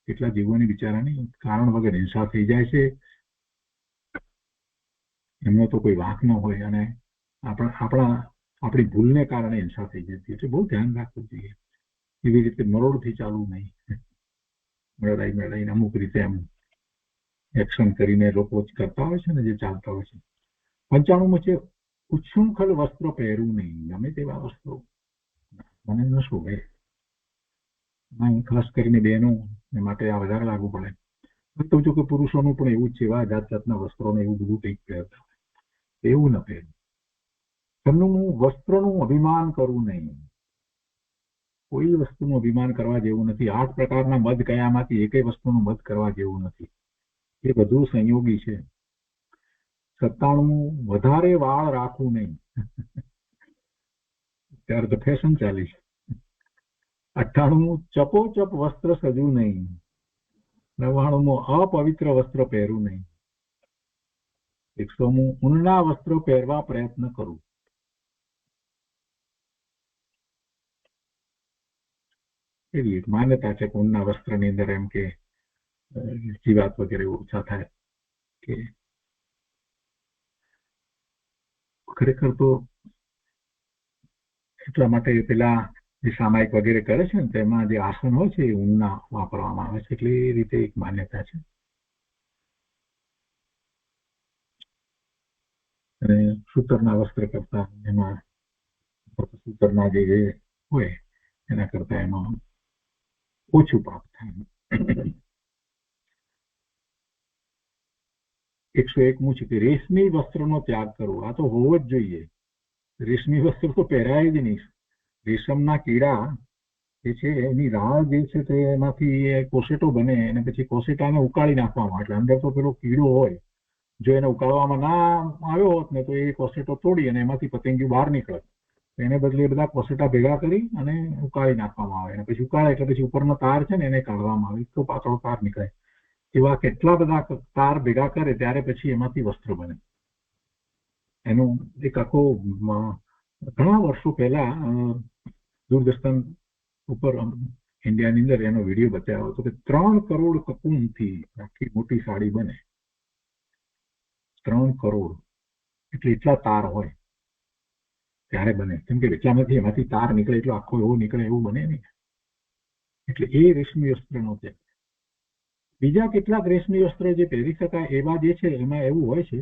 કેટલા જીવોની બિચારાની કારણ વગર હિંસા થઈ જાય છે. એમનો તો કોઈ વાંક ન હોય અને આપણી ભૂલને કારણે હિંસા થઈ જતી, એટલે બહુ ધ્યાન રાખવું જોઈએ. એવી રીતે મરોડથી ચાલવું નહીં, મેળાઈને અમુક રીતે એમ એક્શન કરીને લોકો કરતા હોય છે ને, જે ચાલતા હોય છે. 95 છે, ઉચ્છૃંખલ વસ્ત્ર પહેરવું નહીં, ગમે તેવા વસ્ત્રો મને ન શોભે. ખાસ કરીને બહેનો માટે આ વધારે લાગુ પડે. કહું છું કે પુરુષોનું પણ એવું જ છે, એવા જાત જાતના વસ્ત્રોને એવું બધું કંઈક પહેરતા હોય, એવું ન પહેરવું. વસ્ત્રનું અભિમાન કરવું નહીં, કોઈ વસ્તુનું અભિમાન કરવા જેવું નથી. 8 પ્રકારના મધ કયામાંથી એકેય વસ્તુનું મધ કરવા જેવું નથી, એ બધું સંયોગી છે. 97 વધારે વાળ રાખવું નહીં, ત્યારે તો ફેશન ચાલી છે. 98 ચપોચપ વસ્ત્ર સજવું નહીં. 99 અપવિત્ર વસ્ત્ર પહેરવું નહીં. 100 ઊનના વસ્ત્રો પહેરવા પ્રયત્ન કરવું. એવી એક માન્યતા છે કે ઊનના વસ્ત્રની અંદર એમ કે જીવાત વગેરે ઓછા થાય. કે ખરેખર તો એટલા માટે પેલા જે સામાયિક વગેરે કરે છે ને, તેમાં જે આસન હોય છે એ ઊનના વાપરવામાં આવે છે, એટલે એ રીતે એક માન્યતા છે. અને સૂતરના વસ્ત્ર કરતા એમાં સૂતરના જે હોય એના કરતા એમાં ઓછું પાપ થાય. 101 છે કે રેશમી વસ્ત્રનો ત્યાગ કરવો. આ તો હોવો જ જોઈએ. રેશમી વસ્ત્ર તો પહેરાય જ નહીં. રેશમના કીડા જે છે એની રાળ જે છે તે એમાંથી કોસેટો બને અને પછી કોસેટાને ઉકાળી નાખવામાં, એટલે અંદર તો પેલો કીડો હોય, જો એને ઉકાળવામાં ના આવ્યો હોત ને તો એ કોસેટો તોડી અને એમાંથી પતંગિયું બહાર નીકળે. એને બદલે બધા કોસેટા ભેગા કરી અને ઉકાળી નાખવામાં આવે, અને પછી ઉકાળે એટલે પછી ઉપરનો તાર છે ને એને કાઢવામાં આવે, તો પાતળો તાર નીકળે. એવા કેટલા બધા તાર ભેગા કરે ત્યારે પછી એમાંથી વસ્ત્ર બને. એનું એક આખો ઘણા વર્ષો પહેલા દૂરદર્શન ઉપર ઇન્ડિયાની અંદર એનો વિડીયો બતાવ્યો હતો કે 3 કરોડ કકુનથી આખી મોટી સાડી બને. 3 કરોડ એટલે એટલા તાર હોય ત્યારે બને, કેમ કે એટલામાંથી એમાંથી તાર નીકળે, એટલો આખો એવો નીકળે એવું બને નહીં. એટલે એ રેશમી વસ્ત્રનો છે. બીજા કેટલાક રેશમી વસ્ત્રો જે પહેરી શકાય એવા જે છે એમાં એવું હોય છે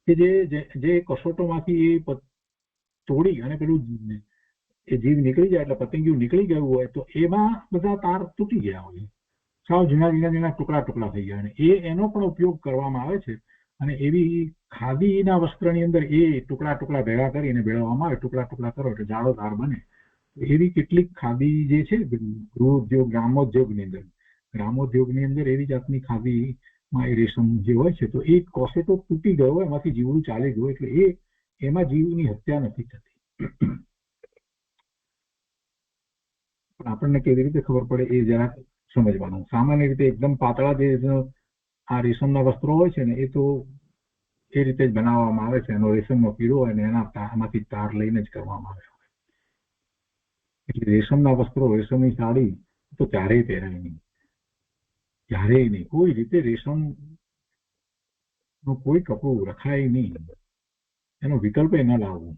કે જે કસોટોમાંથી એ તોડી અને પેલું એ જીવ નીકળી જાય એટલે પતંગિયું નીકળી ગયું હોય તો એમાં બધા તાર તૂટી ગયા હોય, સાવ ઝીણા ઝીણા ઝીણા ટુકડા ટુકડા થઈ ગયા, અને એનો પણ ઉપયોગ કરવામાં આવે છે. અને એવી ખાદીના વસ્ત્રની અંદર એ ટુકડા ટુકડા ભેગા કરીને ભેળવવામાં આવે, ટુકડા ટુકડા કરો એટલે જાડો તાર બને. એવી કેટલીક ખાદી જે છે ગૃહ ઉદ્યોગ ગ્રામોદ્યોગની અંદર એવી જાતની ખાદીમાં એ રેશમ જે હોય છે, તો એ કોસેટો તૂટી ગયો એમાંથી જીવડું ચાલી ગયું એટલે એમાં જીવની હત્યા નથી થતી. પણ આપણને કેવી રીતે ખબર પડે એ જરા સમજવાનું. સામાન્ય રીતે એકદમ પાતળા જે આ રેશમના વસ્ત્રો હોય છે ને એ તો એ રીતે જ બનાવવામાં આવે છે, એનો રેશમનો કીડો હોય ને એમાંથી તાર લઈને જ કરવામાં આવે. એટલે રેશમના વસ્ત્રો, રેશમની સાડી તો ક્યારેય પહેરાય નહીં, ક્યારેય નહીં. કોઈ રીતે રેશમ નું કોઈ કપડું રખાય નહીં, એનો વિકલ્પ ન લાવવું.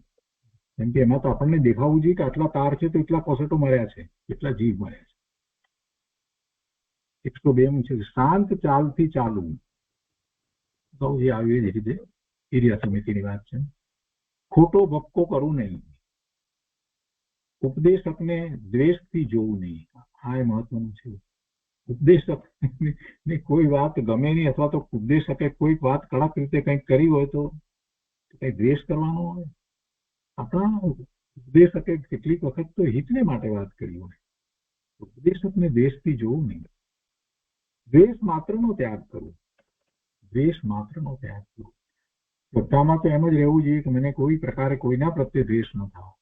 કેમ કે એમાં તો આપણને દેખાવું જોઈએ કે આટલા તાર છે તો એટલા કોસેટો મળ્યા છે, એટલા જીવ મળ્યા છે. 102 છે શાંત ચાલથી ચાલવું. જે આવી એ જ રીતે એરિયા સમિતિની વાત છે. ખોટો ભપકો કરવું નહીં, ઉપદેશકને દ્વેષથી જોવું નહીં. આ એ મહત્વનું છે. ઉપદેશક ને કોઈ વાત ગમે નહીં, અથવા તો ઉપદેશકે કોઈ વાત કડક રીતે કંઈક કરી હોય તો કઈ દ્વેષ કરવાનો હોય. આપણા ઉપદેશકે કેટલીક વખત તો હિતને માટે વાત કરી હોય. ઉપદેશકને દ્વેષથી જોવું નહીં. દ્વેષ માત્રનો ત્યાગ કરવો, દ્વેષ માત્રનો ત્યાગ કરવો. બધામાં તો એમ જ રહેવું જોઈએ કે મને કોઈ પ્રકારે કોઈના પ્રત્યે દ્વેષ ન થાવ.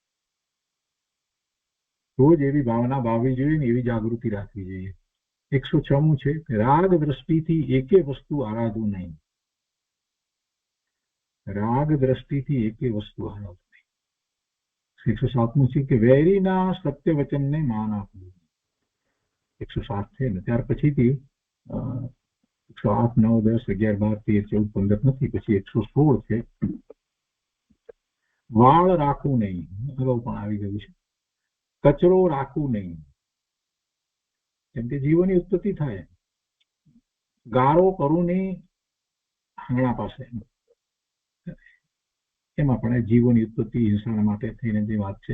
રોજ એવી ભાવના ભાવવી જોઈએ ને એવી જાગૃતિ રાખવી જોઈએ. 106 છે કે રાગ દ્રષ્ટિથી એકે વસ્તુ આરાધવું નહીં. રાગ દ્રષ્ટિથી એકે વસ્તુ આરાધવું નહીં. 107 છે કે વૈરીના સત્ય વચનને માન આપવું. 107 છે ને ત્યાર પછીથી 108, 9, 10, 11, 12, 13, 14, 15 નથી. પછી 116 છે વાળ રાખવું નહીં. અગાઉ પણ આવી ગયું છે. કચરો રાખવું નહીં, કેમ કે જીવોની ઉત્પત્તિ થાય. ગાળો કરવું નહીં આંગણા પાસે, એમાં પણ જીવોની ઉત્પત્તિ હિંસા માટે થઈને જે વાત છે.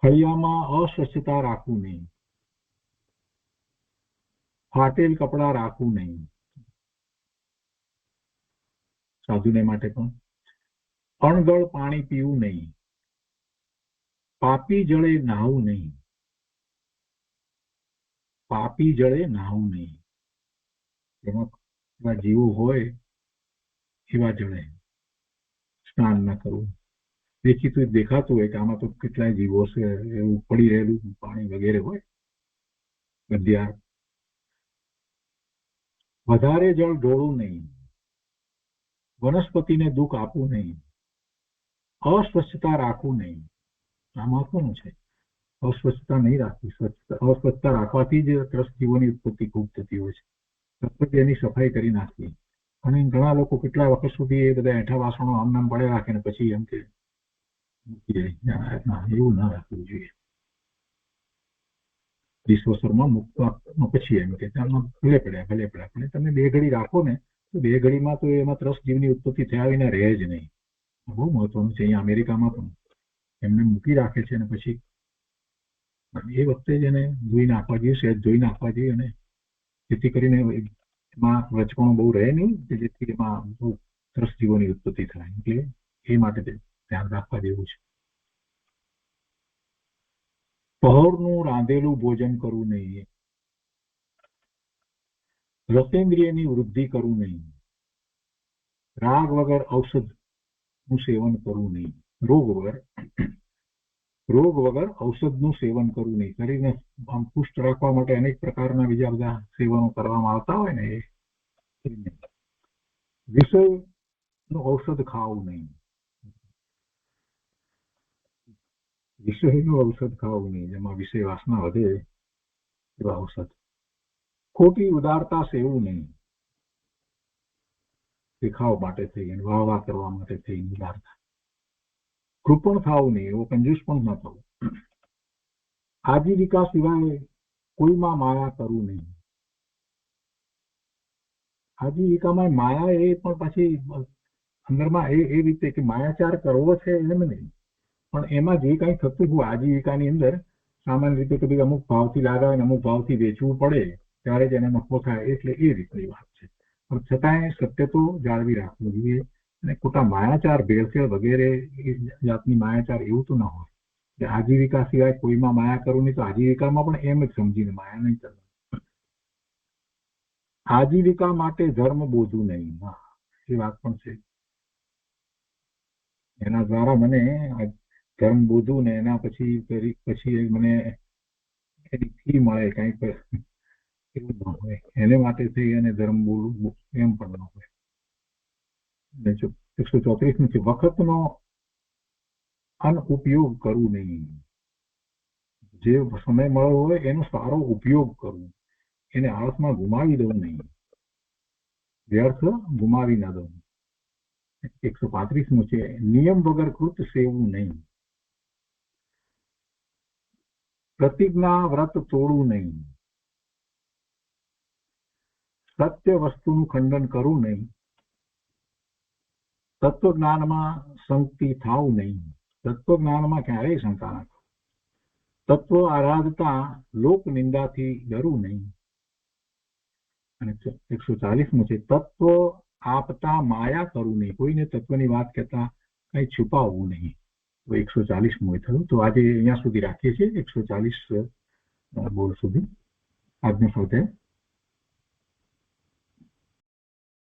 ફળિયામાં અસ્વચ્છતા રાખવું નહીં, ફાટેલ કપડા રાખવું નહીં. સાધુને માટે પણ અણગળ પાણી પીવું નહીં, પાપી જળે નાહવું નહીં. પાપી જળે નાહવું નહીં. એમાં એવા જીવો હોય એવા જળે સ્નાન ના કરવું. દેખીતું દેખાતું હોય કે આમાં તો કેટલાય જીવો છે, એવું પડી રહેલું પાણી વગેરે હોય. ગંદિયાર. વધારે જળ ઢોળવું નહીં, વનસ્પતિને દુઃખ આપવું નહીં, અસ્વચ્છતા રાખવું નહીં. આ મહત્વનું છે. અસ્વચ્છતા નહીં રાખવી. અસ્વચ્છતા રાખવાથી જ ત્રસ્ત જીવોની ઉત્પત્તિ ખૂબ થતી હોય છે. તરત એની સફાઈ કરી નાખવી. અને ઘણા લોકો કેટલા વખત સુધી એ બધા એઠા વાસણો આમ નામ પડે રાખે ને પછી એમ કે એવું ના રાખવું જોઈએ. વિશ્વસરમાં મૂકવા પછી એમ કે ભલે પડ્યા પણ તમે 2 ઘડી રાખો ને તો 2 ઘડીમાં તો એમાં ત્રસ્ત જીવની ઉત્પત્તિ થયા વિના રહે જ નહીં. બહુ મહત્વનું છે. અહીંયા અમેરિકામાં પણ એમને મૂકી રાખે છે અને પછી એ વખતે જ એને ધોઈ નાખવા જોઈએ, સહેજ ધોઈ નાખવા જોઈએ, અને જેથી કરીને એમાં રચકણો બહુ રહે નહીં, જેથી એમાં બહુ ત્રસ્ત જીવોની ઉત્પત્તિ થાય. એટલે એ માટે ધ્યાન રાખવા જેવું છે. પહોરનું રાંધેલું ભોજન કરવું નહીં, રસેન્દ્રિયની વૃદ્ધિ કરવું નહીં, રાગ વગર ઔષધનું સેવન કરવું નહીં. રોગ વગર ઔષધનું સેવન કરવું નહીં. શરીરને પુષ્ટ રાખવા માટે અનેક પ્રકારના બીજા બધા સેવનો કરવામાં આવતા હોય ને એ વિષયનું ઔષધ ખાવું નહીં. વિષયનું ઔષધ ખાવું નહીં, જેમાં વિષય વાસના વધે એવા ઔષધ. ખોટી ઉદારતા સેવું નહીં. દેખાવ માટે થઈ અને વાહ કરવા માટે થઈ ઉદારતા. કૃપણ થવું નહીં, એવો કંજૂસ પણ ન થવું. આજીવિકા સિવાય કોઈમાં માયા કરવું નહીં. આજીવિકામાં માયા એ પણ પછી અંદરમાં એ રીતે કે માયાચાર કરવો છે એમ નહીં, પણ એમાં જે કંઈ થતું હોય આજીવિકાની અંદર સામાન્ય રીતે કે ભાઈ અમુક ભાવથી લાગાવે ને અમુક ભાવથી વેચવું પડે ત્યારે જ એને નફો થાય, એટલે એ રીતની વાત છે. પણ છતાંય સત્ય તો જાળવી રાખવું જોઈએ અને ખોટા માયાચાર ભેળસેળ વગેરે એ જાતની માયાચાર એવું તો ના હોય કે આજીવિકા સિવાય કોઈમાં માયા કરવું નહીં, તો આજીવિકામાં પણ એમ જ સમજીને માયા નહીં કરવાની. આજીવિકા માટે ધર્મ બોધવું નહીં, હા એ વાત પણ છે. એના દ્વારા મને ધર્મ બોધવું ને એના પછી મને એની ફી મળે કંઈક એવું ન હોય, એને માટે થઈ અને ધર્મ બોલવું એમ પણ ન હોય. 134 છે વખતનો અનઉપયોગ કરવું નહીં. જે સમય મળ્યો હોય એનો સારો ઉપયોગ કરવો, એને આળસમાં ગુમાવી દેવું નહીં, વ્યર્થ ગુમાવી ના દેવું. 135 છે નિયમ વગર કૃત સેવવું નહીં. પ્રતિજ્ઞા વ્રત તોડવું નહીં. સત્ય વસ્તુનું ખંડન કરવું નહીં. તત્વજ્ઞાનમાં સંગતિ થાવું નહીં. તત્વજ્ઞાનમાં ક્યારેય શંકા ના કરવી. તત્વ આરાધતા લોક નિંદાથી ડરવું નહીં. અને 140 છે તત્વ આપતા માયા કરવું નહીં. કોઈને તત્વની વાત કહેતા કઈ છુપાવવું નહીં. તો 140 થયું. તો આજે અહીંયા સુધી રાખીએ છીએ 140 બોલ સુધી આજનો સ્વાધ્યાય.